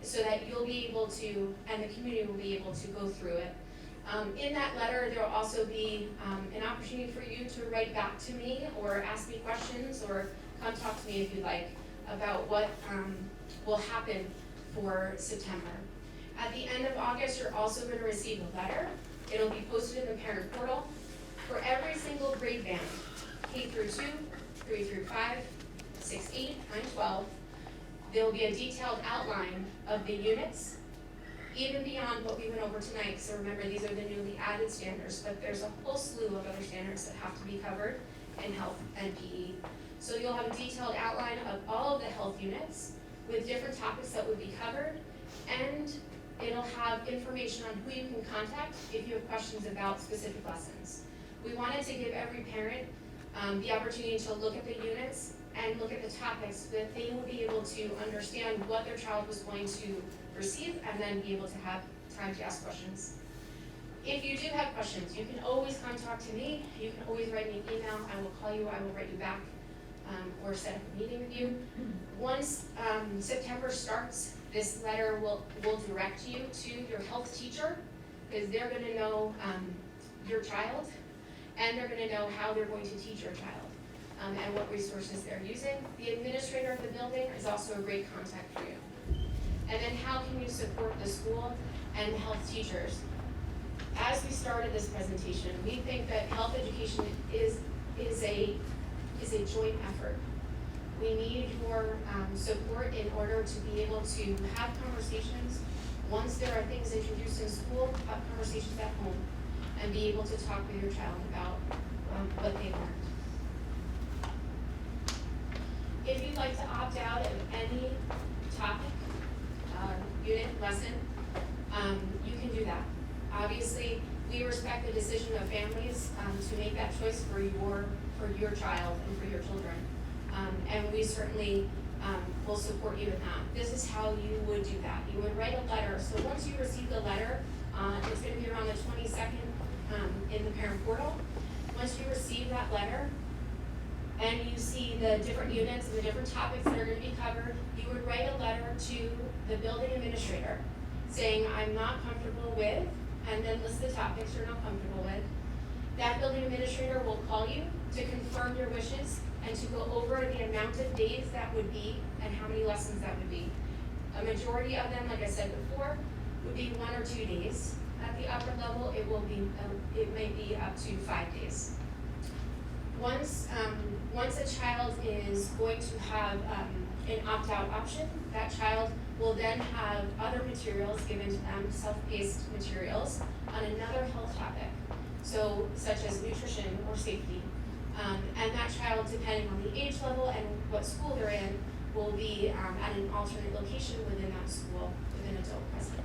so that you'll be able to, and the community will be able to go through it. In that letter, there will also be an opportunity for you to write back to me or ask me questions or come talk to me if you'd like about what will happen for September. At the end of August, you're also going to receive a letter. It'll be posted in the parent portal for every single grade band, K through 2, 3 through 5, 6, 8, 9, 12. There will be a detailed outline of the units, even beyond what we went over tonight. So remember, these are the newly added standards, but there's a whole slew of other standards that have to be covered in health and PE. So you'll have a detailed outline of all of the health units with different topics that would be covered, and it'll have information on who you can contact if you have questions about specific lessons. We wanted to give every parent the opportunity to look at the units and look at the topics so that they will be able to understand what their child was going to receive and then be able to have time to ask questions. If you do have questions, you can always contact me. You can always write me an email. I will call you. I will write you back or set up a meeting with you. Once September starts, this letter will direct you to your health teacher because they're going to know your child and they're going to know how they're going to teach your child and what resources they're using. The administrator of the building is also a great contact for you. And then how can you support the school and the health teachers? As we started this presentation, we think that health education is a joint effort. We need your support in order to be able to have conversations. Once there are things introduced in school, have conversations at home and be able to talk with your child about what they learned. If you'd like to opt out of any topic, unit, lesson, you can do that. Obviously, we respect the decision of families to make that choice for your child and for your children. And we certainly will support you in that. This is how you would do that. You would write a letter. So once you receive the letter, it's going to be around the 22nd in the parent portal. Once you receive that letter and you see the different units and the different topics that are going to be covered, you would write a letter to the building administrator saying, I'm not comfortable with, and then list the topics you're not comfortable with. That building administrator will call you to confirm your wishes and to go over the amount of days that would be and how many lessons that would be. A majority of them, like I said before, would be 1 or 2 days. At the upper level, it may be up to 5 days. Once a child is going to have an opt-out option, that child will then have other materials given to them, self-paced materials, on another health topic, so such as nutrition or safety. And that child, depending on the age level and what school they're in, will be at an alternate location within that school with an adult present.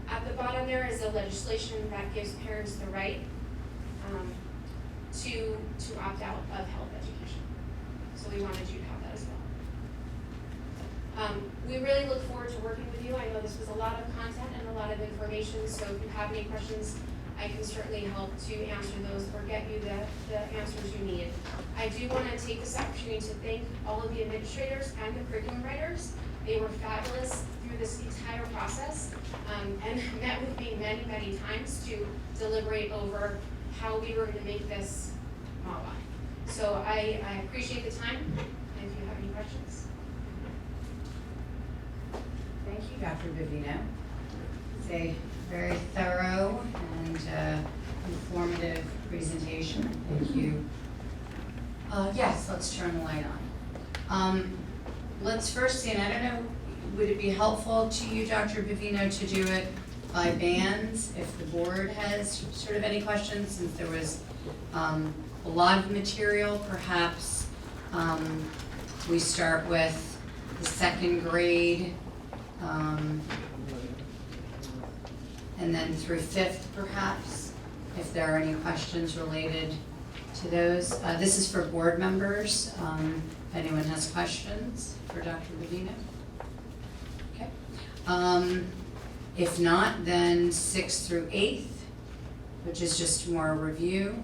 At the bottom there is a legislation that gives parents the right to opt out of health education. So we wanted you to have that as well. We really look forward to working with you. I know this was a lot of content and a lot of information, so if you have any questions, I can certainly help to answer those or get you the answers you need. I do want to take this opportunity to thank all of the administrators and the curriculum writers. They were fabulous through this entire process and met with me many, many times to deliberate over how we were going to make this Mahwah. So I appreciate the time, and if you have any questions. Thank you, Dr. Vivino. It's a very thorough and informative presentation. Thank you. Yes, let's turn the light on. Let's first see, and I don't know, would it be helpful to you, Dr. Vivino, to do it by bands if the board has sort of any questions, since there was a lot of material? Perhaps we start with the second grade and then through fifth, perhaps, if there are any questions related to those. This is for board members, if anyone has questions for Dr. Vivino. Okay. If not, then 6th through 8th, which is just more review.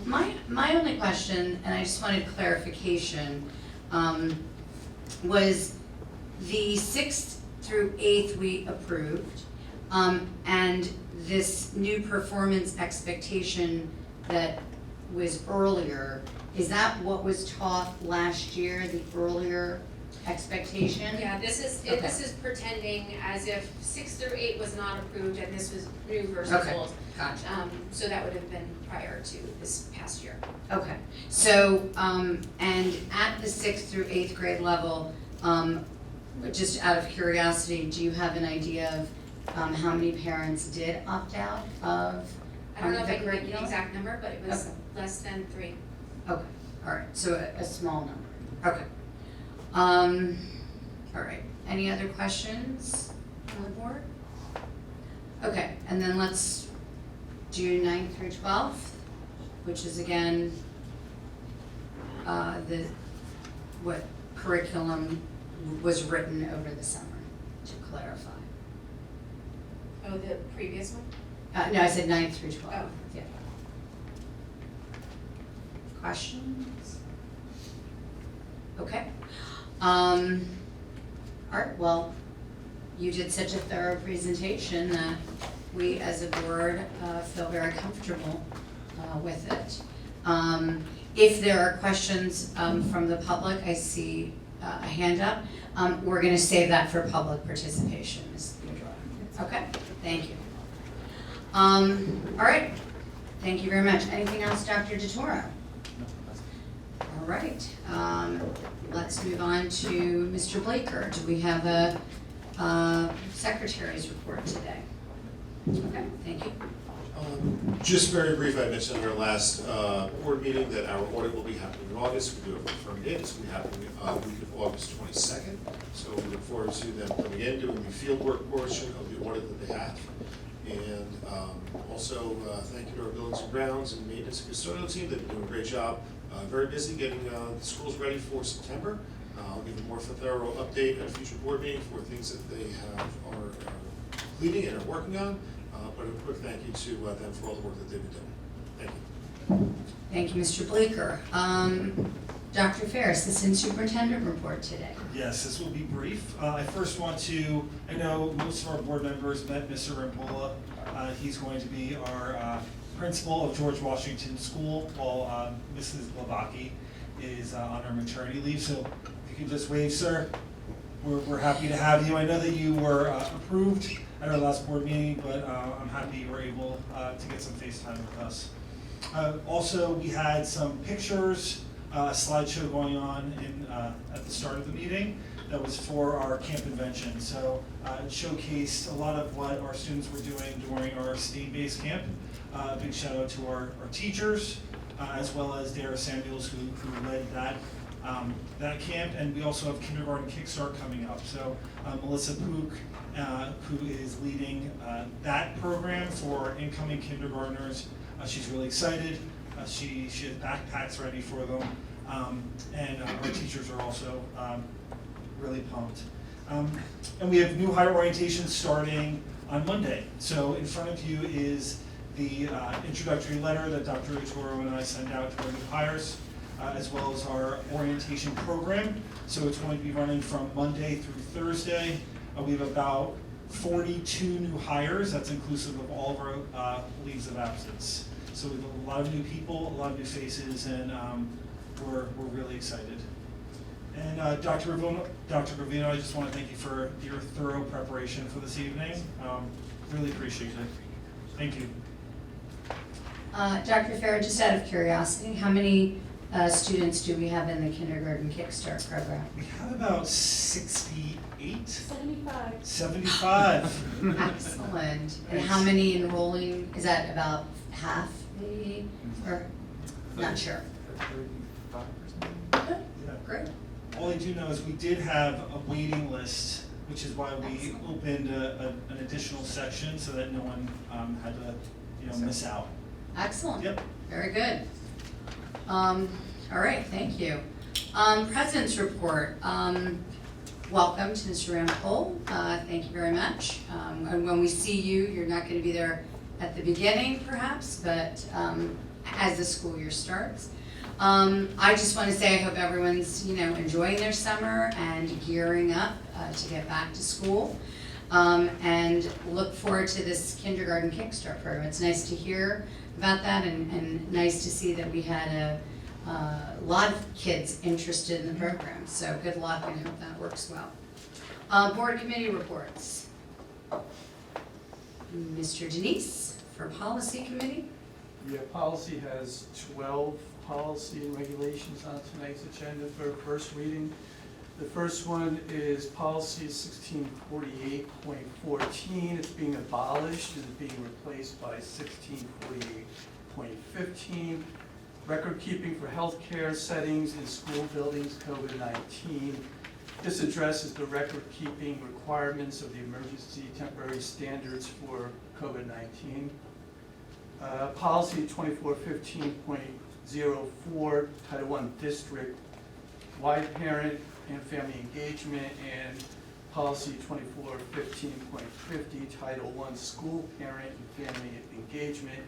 My only question, and I just wanted clarification, was the 6th through 8th we approved, and this new performance expectation that was earlier, is that what was taught last year, the earlier expectation? Yeah, this is pretending as if 6 through 8 was not approved and this was new versus Okay. old. Gotcha. So that would have been prior to this past year. Okay, so, and at the 6th through 8th grade level, just out of curiosity, do you have an idea of how many parents did opt out of I don't know if the I can give you the curriculum? exact number, but it was Okay. less than 3. Okay, all right, so a small number, okay. All right, any other questions on the board? Okay, and then let's do 9th through 12th, which is again, what curriculum was written over the summer, to clarify. Oh, the previous one? No, I said 9th through 12th, Oh. yeah. Questions? Okay. All right, well, you did such a thorough presentation that we as a board feel very comfortable with it. If there are questions from the public, I see a hand up. We're gonna save that for public participation, Ms. Theodora. Okay, thank you. All right, thank you very much. Anything else, Dr. DeToro? All right, let's move on to Mr. Blaker. Do we have a secretary's report today? Okay, thank you. Just very brief, I mentioned in our last board meeting that our audit will be happening in August. We do have a confirmed date, it's going to be happening week of August 22nd. So we look forward to them coming in, doing the fieldwork portion of the audit that they have. And also, thank you to our buildings and grounds and maintenance and custodial team. They've been doing a great job. Very busy getting the schools ready for September. I'll give a more thorough update at a future board meeting for things that they are completing and are working on. But a quick thank you to them for all the work that they've been doing. Thank you. Thank you, Mr. Blaker. Dr. Fair, Assistant Superintendent report today. Yes, this will be brief. I first want to, I know most of our board members met Mr. Rampola. He's going to be our principal of George Washington School while Mrs. Lavaki is on her maternity leave. So if you can just wave, sir, we're happy to have you. I know that you were approved at our last board meeting, but I'm happy you were able to get some FaceTime with us. Also, we had some pictures, a slideshow going on at the start of the meeting that was for our camp convention. So it showcased a lot of what our students were doing during our STEAM-based camp. Big shout out to our teachers, as well as Dara Samuels who led that camp, and we also have Kindergarten Kickstart coming up. So Melissa Pook, who is leading that program for incoming kindergartners, she's really excited. She has backpacks ready for them, and our teachers are also really pumped. And we have new hire orientation starting on Monday. So in front of you is the introductory letter that Dr. Utoro and I send out to our new hires, as well as our orientation program. So it's going to be running from Monday through Thursday. We have about 42 new hires. That's inclusive of all of our leaves of absence. So we have a lot of new people, a lot of new faces, and we're really excited. And Dr. Gravino, I just want to thank you for your thorough preparation for this evening. Really appreciate it. Thank you. Dr. Fair, just out of curiosity, how many students do we have in the Kindergarten Kickstart program? We have about 68? 75. 75. Excellent. And how many enrolling? Is that about half maybe? Or not sure? 35%. Great. All I do know is we did have a waiting list, which is why we opened an additional section so that no one had to miss out. Excellent. Yep. Very good. All right, thank you. President's report. Welcome to Mr. Rampole. Thank you very much. And when we see you, you're not going to be there at the beginning perhaps, but as the school year starts. I just want to say I hope everyone's enjoying their summer and gearing up to get back to school. and look forward to this kindergarten kickstart program. It's nice to hear about that, and nice to see that we had a lot of kids interested in the program, so good luck and hope that works well. Board committee reports. Mr. Denise for Policy Committee. Yeah, policy has 12 policy and regulations on tonight's agenda for first reading. The first one is policy 1648.14. It's being abolished and is being replaced by 1648.15. Record keeping for healthcare settings in school buildings, COVID-19. This addresses the record keeping requirements of the emergency temporary standards for COVID-19. Policy 2415.04, Title I District Wide Parent and Family Engagement, and Policy 2415.50, Title I School Parent and Family Engagement,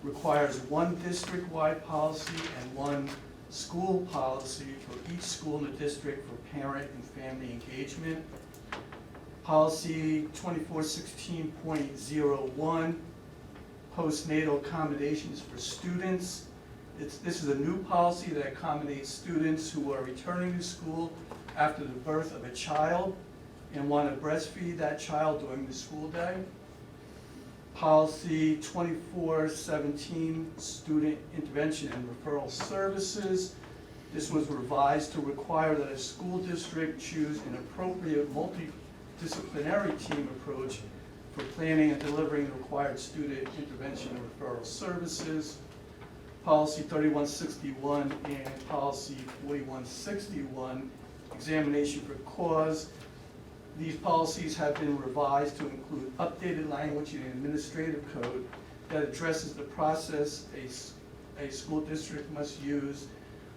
requires one district-wide policy and one school policy for each school in the district for parent and family engagement. Policy 2416.01, postnatal accommodations for students. This is a new policy that accommodates students who are returning to school after the birth of a child and want to breastfeed that child during the school day. Policy 2417, student intervention and referral services. This was revised to require that a school district choose an appropriate multidisciplinary team approach for planning and delivering the required student intervention and referral services. Policy 3161 and Policy 4161, examination for cause. These policies have been revised to include updated language in the administrative code that addresses the process a school district must use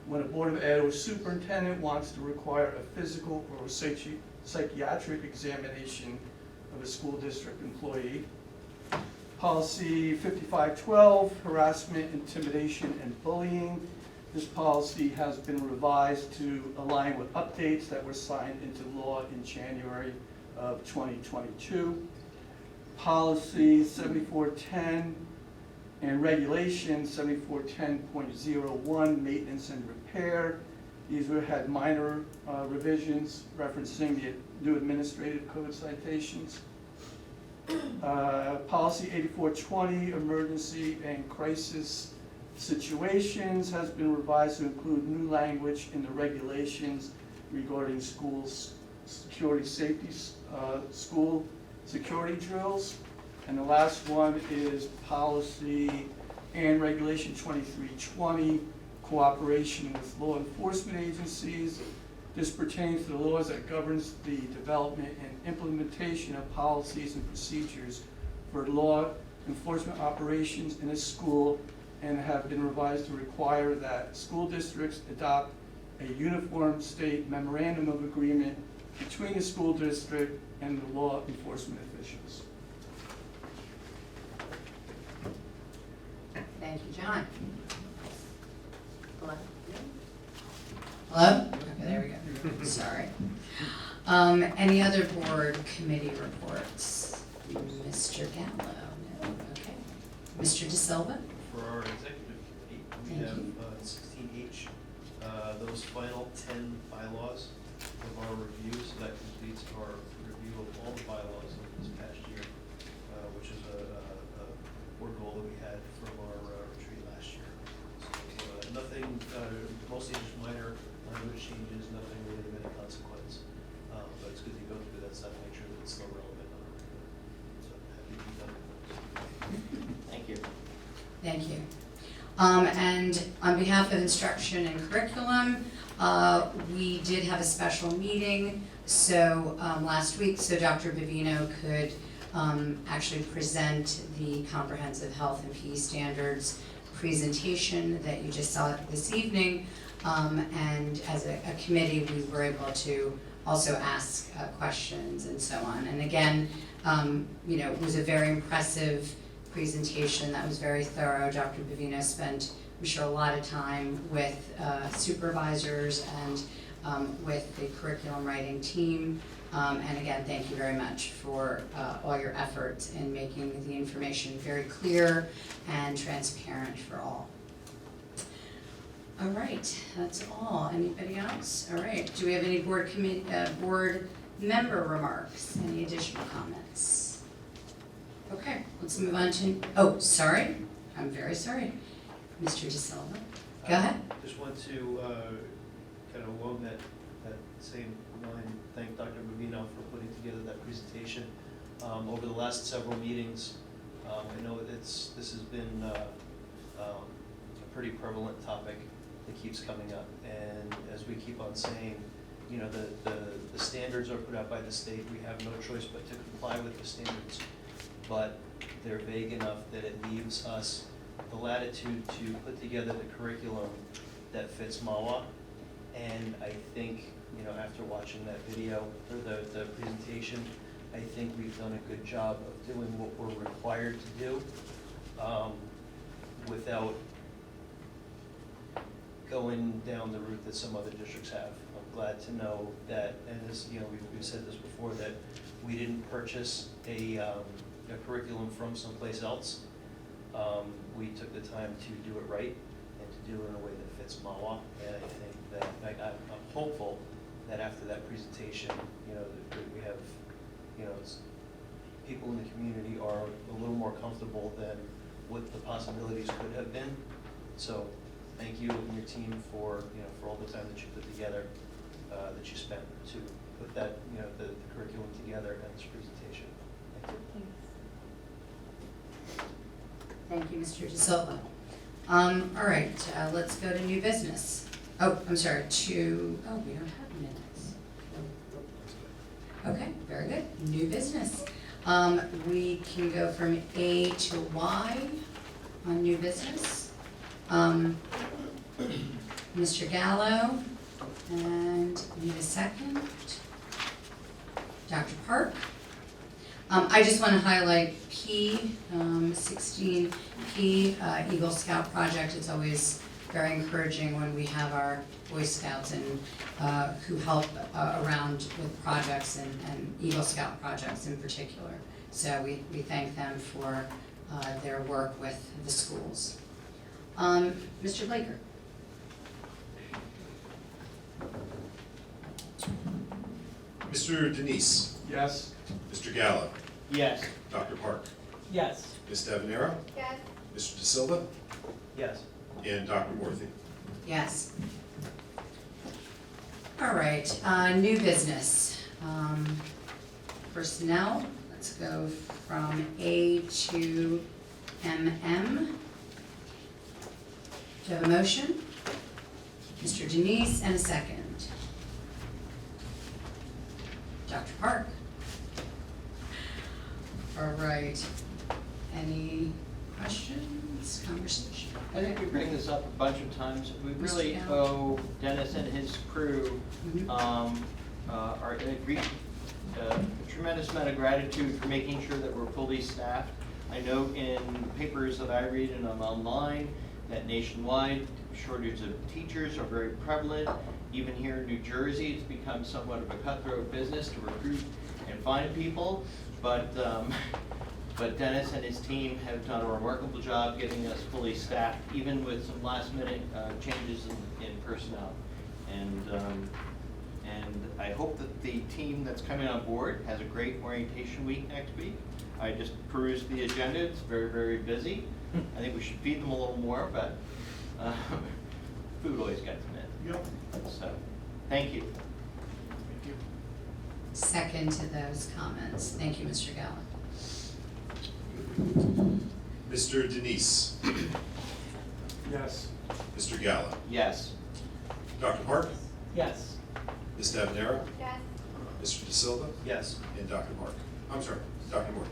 when a Board of Ed or superintendent wants to require a physical or psychiatric examination of a school district employee. Policy 5512, harassment, intimidation, and bullying. This policy has been revised to align with updates that were signed into law in January of 2022. Policy 7410 and regulation 7410.01, maintenance and repair. These had minor revisions referencing the new administrative code citations. Policy 8420, emergency and crisis situations, has been revised to include new language in the regulations regarding schools security safety, school security drills. And the last one is policy and regulation 2320, cooperation with law enforcement agencies. This pertains to the laws that governs the development and implementation of policies and procedures for law enforcement operations in a school, and have been revised to require that school districts adopt a uniform state memorandum of agreement between the school district and the law enforcement officials. Thank you, John. Hello? Hello? Okay, there we go. Sorry. Any other board committee reports? Mr. Gallo? No? Okay. Mr. De Silva? For our executive committee, we Thank have you. 16H, those final 10 bylaws of our review, so that completes our review of all the bylaws of this past year, which is a board goal that we had from our retreat last year. So nothing, mostly just minor language changes, nothing really of any consequence, but it's good to go through that stuff, make sure that it's still relevant on our record. So happy to be done with those. Thank you. Thank you. And on behalf of instruction and curriculum, we did have a special meeting last week, so Dr. Vivino could actually present the comprehensive health and PE standards presentation that you just saw this evening. And as a committee, we were able to also ask questions and so on. And again, it was a very impressive presentation that was very thorough. Dr. Vivino spent, I'm sure, a lot of time with supervisors and with the curriculum writing team. And again, thank you very much for all your efforts in making the information very clear and transparent for all. All right, that's all. Anybody else? All right, do we have any board member remarks? Any additional comments? Okay, let's move on to, oh, sorry, I'm very sorry. Mr. DeSilva, go ahead. Just want to kind of along that same line, thank Dr. Bovino for putting together that presentation. Over the last several meetings, I know this has been a pretty prevalent topic that keeps coming up. And as we keep on saying, you know, the standards are put out by the state. We have no choice but to comply with the standards. But they're vague enough that it leaves us the latitude to put together the curriculum that fits Mahwah. And I think, you know, after watching that video, or the presentation, I think we've done a good job of doing what we're required to do without going down the route that some other districts have. I'm glad to know that, and as you know, we've said this before, that we didn't purchase a curriculum from someplace else. We took the time to do it right and to do it in a way that fits Mahwah. And I think that I'm hopeful that after that presentation, you know, that we have, you know, people in the community are a little more comfortable than what the possibilities could have been. So thank you and your team for, you know, for all the time that you put together, that you spent to put that, you know, the curriculum together and this presentation. Thank you. Thank you, Mr. DeSilva. All right, let's go to new business. Oh, I'm sorry, we don't have minutes. Okay, very good, new business. We can go from A to Y on new business. Mr. Gallo, and need a second. Dr. Park. I just want to highlight P, 16P, Eagle Scout Project. It's always very encouraging when we have our Boy Scouts and who help around with projects and Eagle Scout projects in particular. So we thank them for their work with the schools. Mr. Blaker. Mr. Denise, Yes. Mr. Gallo, Yes. Dr. Park, Yes. Ms. Devanero, Yes. Mr. DeSilva, Yes. and Dr. Morphy. Yes. All right, new business. Personnel, let's go from A to MM. Do you have a motion? Mr. Denise, and a second. Dr. Park. All right, any questions, conversation? I think we bring this up a bunch of times. We Mr. really Gallo? owe Dennis and his crew Mhm. a tremendous amount of gratitude for making sure that we're fully staffed. I know in papers that I read and I'm online that nationwide shortages of teachers are very prevalent. Even here in New Jersey, it's become somewhat of a cutthroat business to recruit and find people. But Dennis and his team have done a remarkable job getting us fully staffed, even with some last minute changes in personnel. And I hope that the team that's coming on board has a great orientation week next week. I just perused the agenda, it's very, very busy. I think we should feed them a little more, but food always gets them in. Yep. So, thank you. Thank you. Second to those comments. Thank you, Mr. Gallo. Mr. Denise, Yes. Mr. Gallo, Yes. Dr. Park, Yes. Ms. Devanero, Yes. Mr. DeSilva, Yes. and Dr. Park. I'm sorry, Dr. Morphy.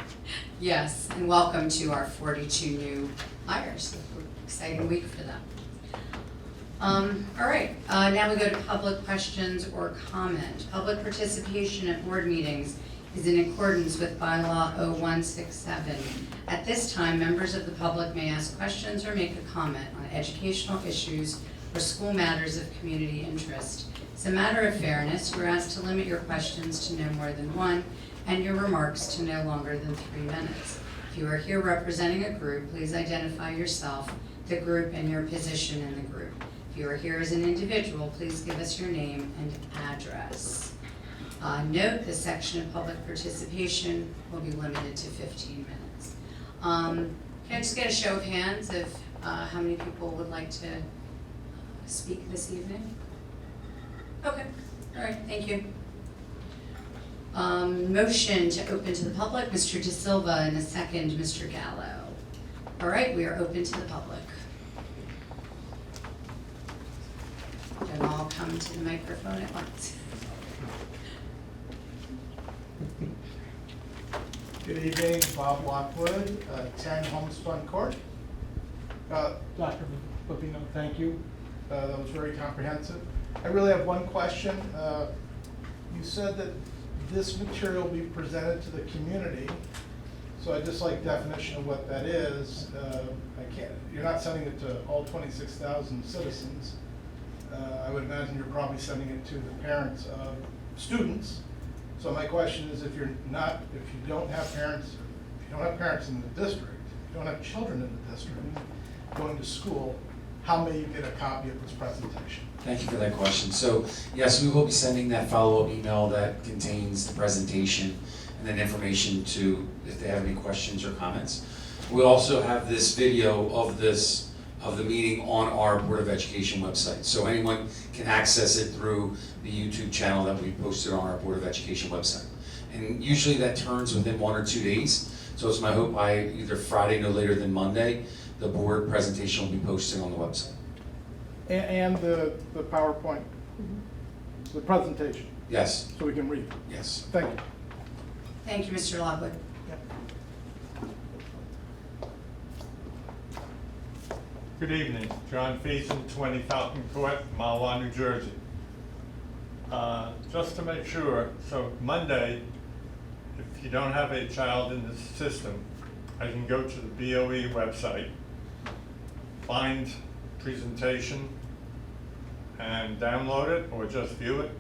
Yes, and welcome to our 42 new hires. Exciting week for them. All right, now we go to public questions or comment. Public participation at board meetings is in accordance with bylaw 0167. At this time, members of the public may ask questions or make a comment on educational issues or school matters of community interest. As a matter of fairness, you're asked to limit your questions to no more than one, and your remarks to no longer than 3 minutes. If you are here representing a group, please identify yourself, the group, and your position in the group. If you are here as an individual, please give us your name and address. Note, the section of public participation will be limited to 15 minutes. Can I just get a show of hands of how many people would like to speak this evening? Okay, all right, thank you. Motion to open to the public, Mr. De Silva, and a second, Mr. Gallo. All right, we are open to the public. Don't all come to the microphone at once. Good evening, Bob Lockwood, 10 Homespun Court. Dr. Lupino, thank you. That was very comprehensive. I really have one question. You said that this material will be presented to the community, so I'd just like definition of what that is. You're not sending it to all 26,000 citizens. I would imagine you're probably sending it to the parents of students. So my question is, if you don't have parents in the district, if you don't have children in the district going to school, how may you get a copy of this presentation? Thank you for that question. So yes, we will be sending that follow-up email that contains the presentation and then information to, if they have any questions or comments. We also have this video of the meeting on our Board of Education website. So anyone can access it through the YouTube channel that we posted on our Board of Education website. And usually that turns within 1 or 2 days. So it's my hope by either Friday, no later than Monday, the board presentation will be posted on the website. And the PowerPoint, the presentation, Yes, so we can read. yes. Thank you. Thank you, Mr. Lockwood. Good evening, John Faison, 20 Falcon Court, Mahwah, New Jersey. Just to make sure, so Monday, if you don't have a child in the system, I can go to the BOE website, find presentation, and download it, or just view it?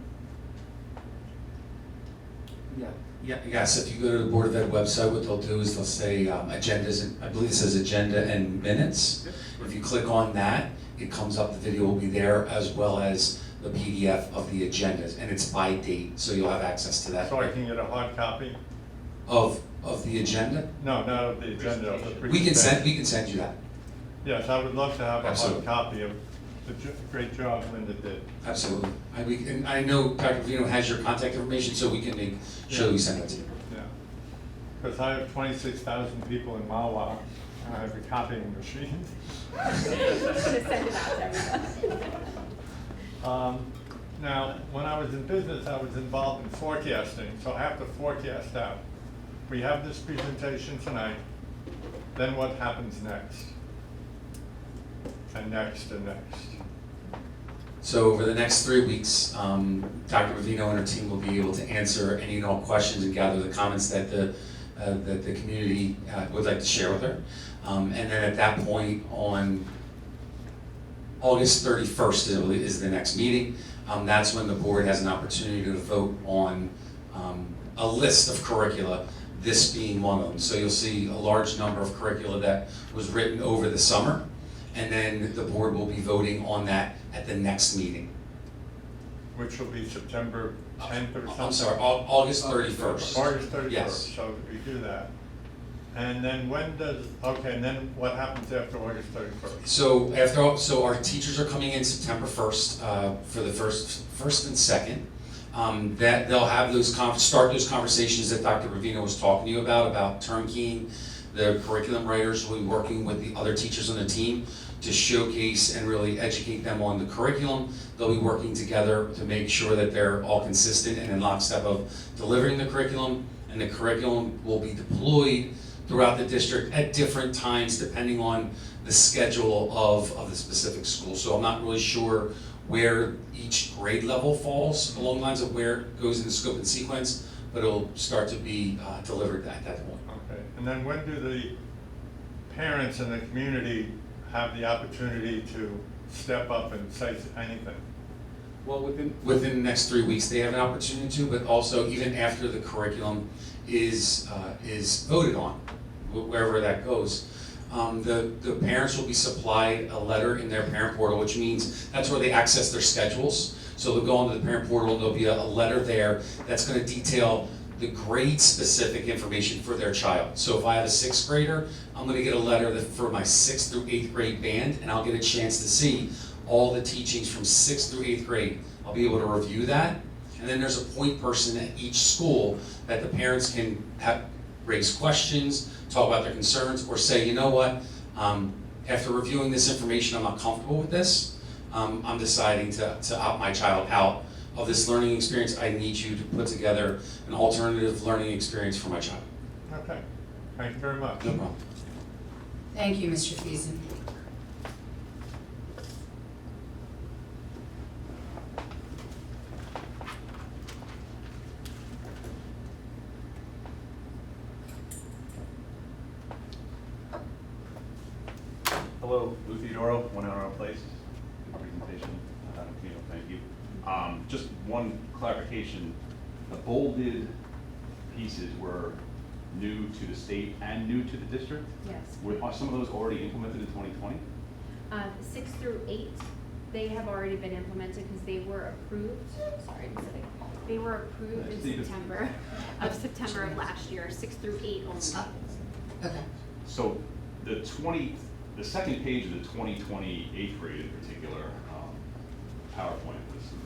Yes, if you go to the Board of Ed website, what they'll do is they'll say agendas, and I believe it says agenda and minutes. If you click on that, it comes up, the video will be there, as well as the PDF of the agendas, and it's by date, so you'll have access to that. So I can get a hard copy? Of the agenda? No, not of the agenda, of the presentation. We can send you that. Yes, I would love to have a Absolutely. hard copy of the great job Linda did. Absolutely. And I know Dr. Vino has your contact information, so we can make sure we send it to you. Yeah, because I have 26,000 people in Mahwah, and I have a copying machine. Send it out to everybody. Now, when I was in business, I was involved in forecasting, so I have to forecast out. We have this presentation tonight, then what happens next? And next and next. So over the next 3 weeks, Dr. Ravino and her team will be able to answer any and all questions and gather the comments that the community would like to share with her. And then at that point, on August 31st is the next meeting. That's when the board has an opportunity to vote on a list of curricula, this being one of them. So you'll see a large number of curricula that was written over the summer, and then the board will be voting on that at the next meeting. Which will be September 10th or something? I'm sorry, August 31st. August 31st, Yes. so we do that. And then and then what happens after August 31st? So our teachers are coming in September 1st for the first and second. That they'll have start those conversations that Dr. Ravino was talking to you about turnkeying. The curriculum writers will be working with the other teachers on the team to showcase and really educate them on the curriculum. They'll be working together to make sure that they're all consistent and in lockstep of delivering the curriculum, and the curriculum will be deployed throughout the district at different times depending on the schedule of the specific school. So I'm not really sure where each grade level falls along the lines of where it goes in the scope and sequence, but it'll start to be delivered at that point. Okay, and then when do the parents and the community have the opportunity to step up and say anything? Well, within the next 3 weeks, they have an opportunity to, but also even after the curriculum is voted on, wherever that goes, the parents will be supplied a letter in their parent portal, which means that's where they access their schedules. So they'll go onto the parent portal, there'll be a letter there that's gonna detail the grade-specific information for their child. So if I have a 6th grader, I'm gonna get a letter for my 6th through 8th grade band, and I'll get a chance to see all the teachings from 6th through 8th grade. I'll be able to review that. And then there's a point person at each school that the parents can raise questions, talk about their concerns, or say, you know what, after reviewing this information, I'm not comfortable with this. I'm deciding to opt my child out of this learning experience. I need you to put together an alternative learning experience for my child. Okay, thank you very much. No problem. Thank you, Mr. Feason. Hello, Lou Theodoro, 1 Hour Place. Good presentation. Thank you. Just one clarification. The bolded pieces were new to the state and new to the district? Yes. Are some of those already implemented in 2020? 6 through 8, they have already been implemented because they were approved, sorry, I'm sitting. They were approved in September of last year, 6 through 8 only. Okay. So the second page of the 2020 8th grade in particular, PowerPoint was some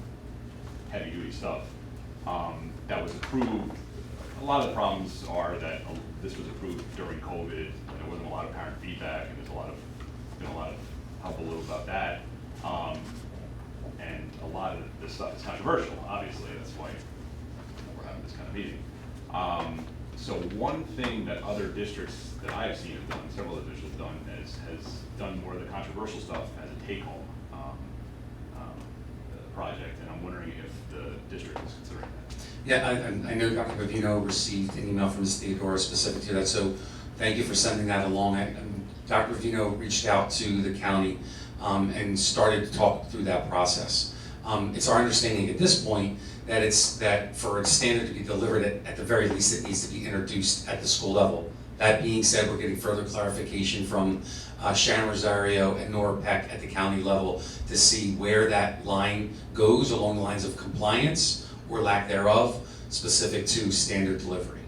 heavy duty stuff that was approved. A lot of the problems are that this was approved during COVID, and there wasn't a lot of parent feedback, and there's been a lot of hullabaloo about that. And a lot of this stuff is controversial, obviously, that's why we're having this kind of meeting. So one thing that other districts that I've seen have done, several other districts have done, has done more of the controversial stuff as a take-home project, and I'm wondering if the district is considering that. Yeah, I know Dr. Bavino received an email from Ms. Theodora specific to that, so thank you for sending that along. Dr. Bavino reached out to the county and started to talk through that process. It's our understanding at this point that for a standard to be delivered, at the very least, it needs to be introduced at the school level. That being said, we're getting further clarification from Shannon Rosario and Nora Peck at the county level to see where that line goes along the lines of compliance or lack thereof, specific to standard delivery.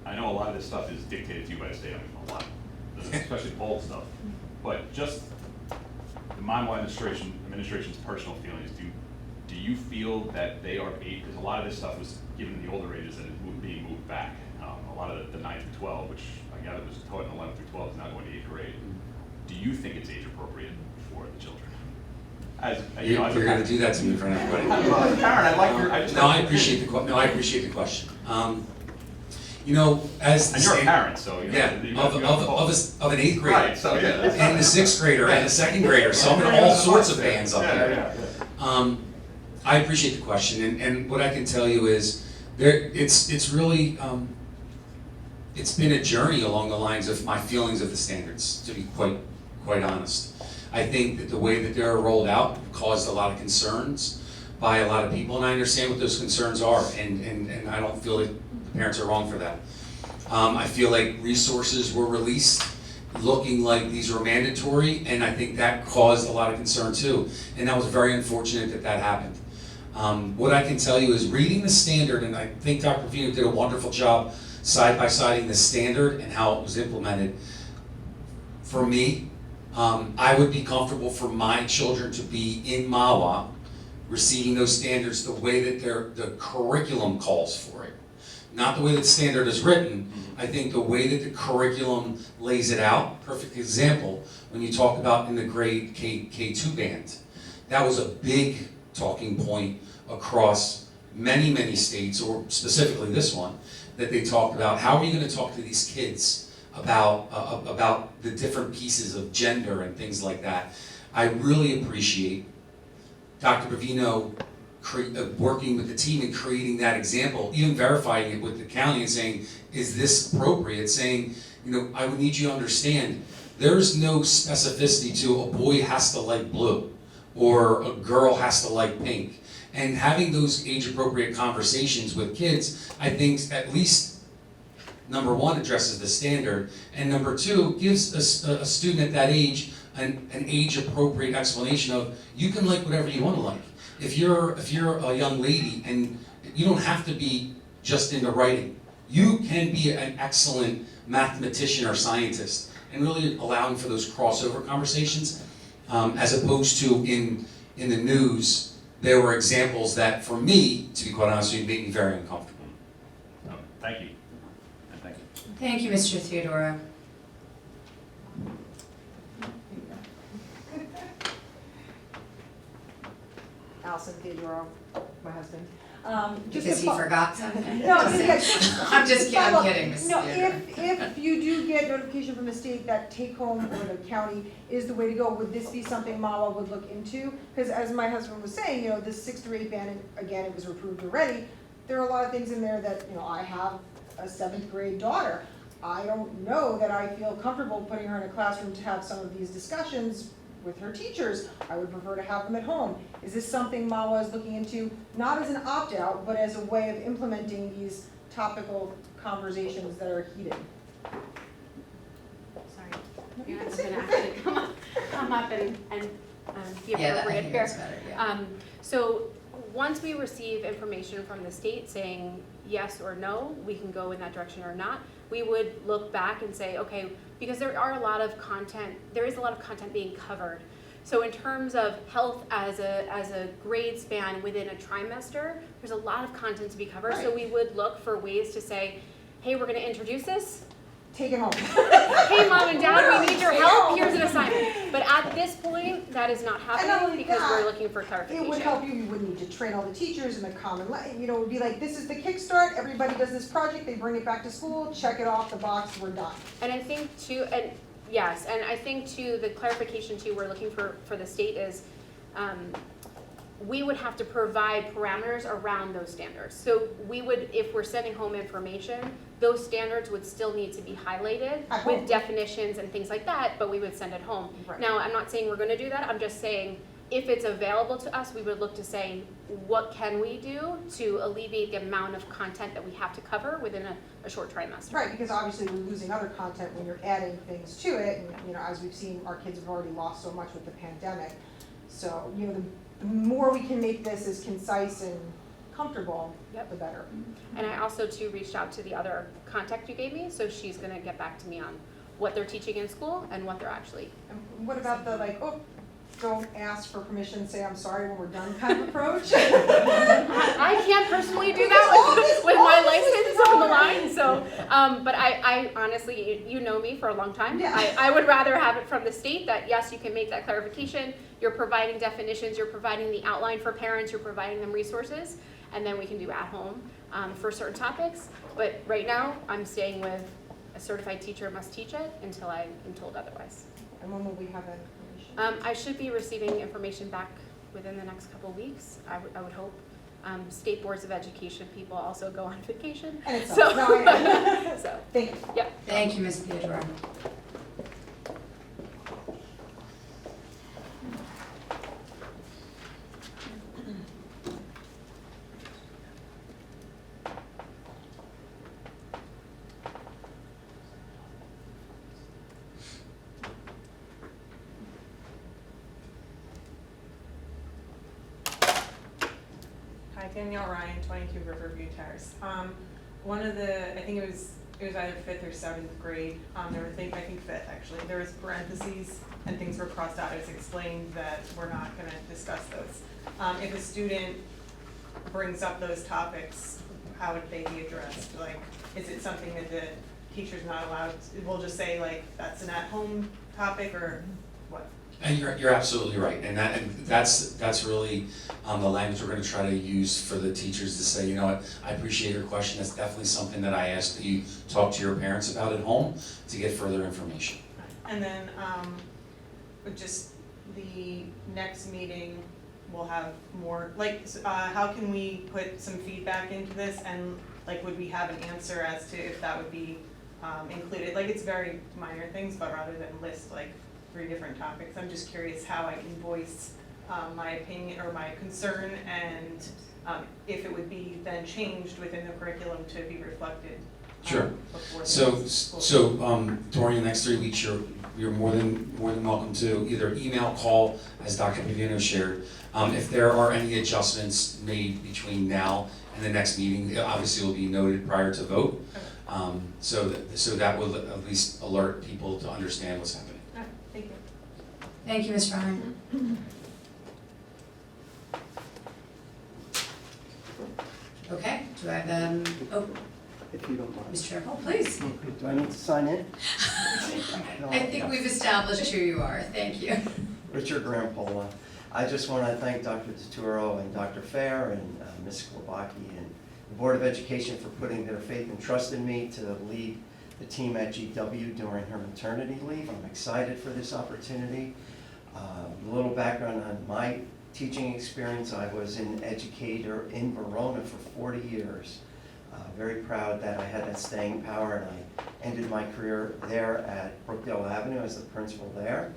I know a lot of this stuff is dictated to you by the state, a lot, especially bold stuff. But just the Mahwah administration's personal feelings, do you feel that they are because a lot of this stuff was given in the older ages and is being moved back. A lot of the 9 through 12, which I gather was taught in 11 through 12, is now going to 8th grade. Do you think it's age appropriate for the children? You're going to do that to me in front of everybody. Well, Karen, I like your. No, I appreciate the question. You know, as and you're a parent, so you know, of an 8th grader, right? So yeah, and the 6th grader and the 2nd grader, so I'm in all sorts of bands up here. I appreciate the question, and what I can tell you is it's really it's been a journey along the lines of my feelings of the standards, to be quite honest. I think that the way that they're rolled out caused a lot of concerns by a lot of people, and I understand what those concerns are, and I don't feel that the parents are wrong for that. I feel like resources were released looking like these were mandatory, and I think that caused a lot of concern too, and that was very unfortunate that that happened. What I can tell you is reading the standard, and I think Dr. Vino did a wonderful job side-by-siding the standard and how it was implemented. For me, I would be comfortable for my children to be in Mahwah, receiving those standards the way that the curriculum calls for it. Not the way that the standard is written. I think the way that the curriculum lays it out, perfect example, when you talk about in the grade K2 band, that was a big talking point across many states, or specifically this one, that they talked about how are you going to talk to these kids about the different pieces of gender and things like that. I really appreciate Dr. Bavino working with the team and creating that example, even verifying it with the county and saying, is this appropriate? Saying, you know, I would need you to understand there's no specificity to a boy has to like blue or a girl has to like pink. And having those age-appropriate conversations with kids, I think at least, number one, addresses the standard, and number two, gives a student at that age an age-appropriate explanation of, you can like whatever you want to like. If you're a young lady, and you don't have to be just into writing, you can be an excellent mathematician or scientist, and really allowing for those crossover conversations, as opposed to in the news, there were examples that, for me, to be quite honest with you, made me very uncomfortable. Thank you. And thank you. Thank you, Mr. Theodora. Allison Theodoro, my husband. Because he forgot something? No, I'm just kidding, I'm kidding, Mrs. No, Theodora. if you do get notification from the state that take home or the county is the way to go, would this be something Mahwah would look into? Because as my husband was saying, this 6 through 8 ban, and again, it was approved already, there are a lot of things in there that, I have a 7th grade daughter. I don't know that I feel comfortable putting her in a classroom to have some of these discussions with her teachers. I would prefer to have them at home. Is this something Mahwah is looking into, not as an opt-out, but as a way of implementing these topical conversations that are heated? Sorry, you're not gonna actually come up and be Yeah, I appropriate think here. that's better, yeah. So once we receive information from the state saying yes or no, we can go in that direction or not, we would look back and say, okay, because there is a lot of content being covered. So in terms of health as a grade span within a trimester, there's a lot of content to be covered. So we would look for ways to say, hey, we're gonna introduce this. Take it home. Hey, mom and dad, we need your help, here's an assignment. But at this point, that is not happening because we're looking for clarification. It would help you wouldn't need to train all the teachers in the common, it would be like, this is the kickstart, everybody does this project, they bring it back to school, check it off the box, we're done. And I think too, and yes, and I think too, the clarification too we're looking for the state is, we would have to provide parameters around those standards. So we would, if we're sending home information, those standards would still need to be highlighted with definitions and things like that, but we would send it home. Right. Now, I'm not saying we're gonna do that, I'm just saying, if it's available to us, we would look to say, what can we do to alleviate the amount of content that we have to cover within a short trimester? Right, because obviously we're losing other content when you're adding things to it, and, as we've seen, our kids have already lost so much with the pandemic. So, the more we can make this as concise and comfortable, the better. And I also too reached out to the other contact you gave me, so she's gonna get back to me on what they're teaching in school and what they're actually. And what about the don't ask for permission, say I'm sorry when we're done kind of approach? I can't personally do that with my license on the line, so, but I honestly, you know me for a long time. Yeah. I would rather have it from the state that yes, you can make that clarification, you're providing definitions, you're providing the outline for parents, you're providing them resources, and then we can do at home for certain topics. But right now, I'm staying with a certified teacher must teach it until I am told otherwise. And when will we have that information? I should be receiving information back within the next couple of weeks, I would hope. State boards of education people also go on vacation. And it's so, no, I so, thank you. yep. Thank you, Ms. Theodora. Hi, Danielle Ryan, 22 Riverview Terrace. One of the, I think it was either 5th or 7th grade, there were things, I think 5th actually, there was parentheses and things were crossed out. It's explained that we're not gonna discuss those. If a student brings up those topics, how would they be addressed? Like, is it something that the teacher's not allowed, we'll just say like, that's an at-home topic or what? And you're absolutely right, and that's really the language we're going to try to use for the teachers to say, you know what, I appreciate your question. That's definitely something that I ask that you talk to your parents about at home to get further information. And then just the next meeting, we'll have more, how can we put some feedback into this, and would we have an answer as to if that would be included, like, it's very minor things, but rather than list like 3 different topics, I'm just curious how I can voice my opinion or my concern, and if it would be then changed within the curriculum to be reflected. Sure. Before the So, school. during the next 3 weeks, you're more than welcome to either email, call, as Dr. Pavino shared. If there are any adjustments made between now and the next meeting, it obviously will be noted prior to vote. So that will at least alert people to understand what's happening. All right, thank you. Thank you, Ms. Ryan. Okay, do I have, If you don't mind. Mr. Epple, please. Do I need to sign in? I think we've established who you are, thank you. Richard Grampola. I just want to thank Dr. DeTuro and Dr. Fair and Ms. Klobaki and the Board of Education for putting their faith and trust in me to lead the team at GW during her maternity leave. I'm excited for this opportunity. A little background on my teaching experience. I was an educator in Verona for 40 years. Very proud that I had that staying power, and I ended my career there at Brookdale Avenue as the principal there.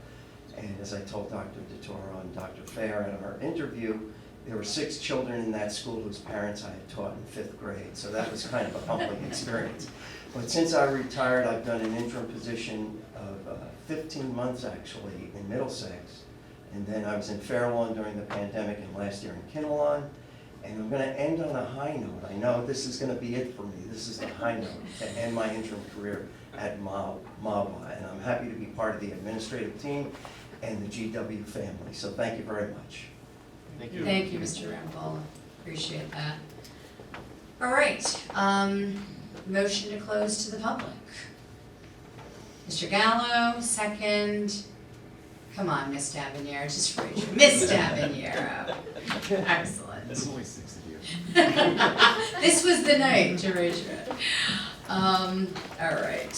And as I told Dr. DeToro and Dr. Fair at our interview, there were 6 children in that school whose parents I had taught in 5th grade, so that was kind of a humbling experience. But since I retired, I've done an interim position of 15 months actually in Middlesex, and then I was in Fairlawn during the pandemic and last year in Kinnelon. And I'm going to end on a high note. I know this is going to be it for me. This is the high note to end my interim career at Mahwah. And I'm happy to be part of the administrative team and the GW family. So thank you very much. Thank you. Thank you, Mr. Rambola, appreciate that. All right, motion to close to the public. Mr. Gallo, second. Come on, Miss Daviniero, just raise your, Miss Daviniero. Excellent. There's only 6 of you. This was the night to raise your hand. All right.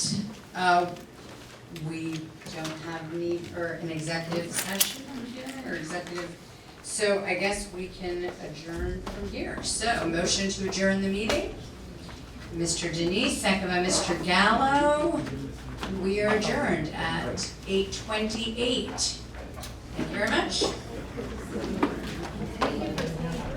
We don't have need for an executive session here, or executive, so I guess we can adjourn from here. So, motion to adjourn the meeting. Mr. Denise, second by Mr. Gallo. We are adjourned at 8:28. Thank you very much.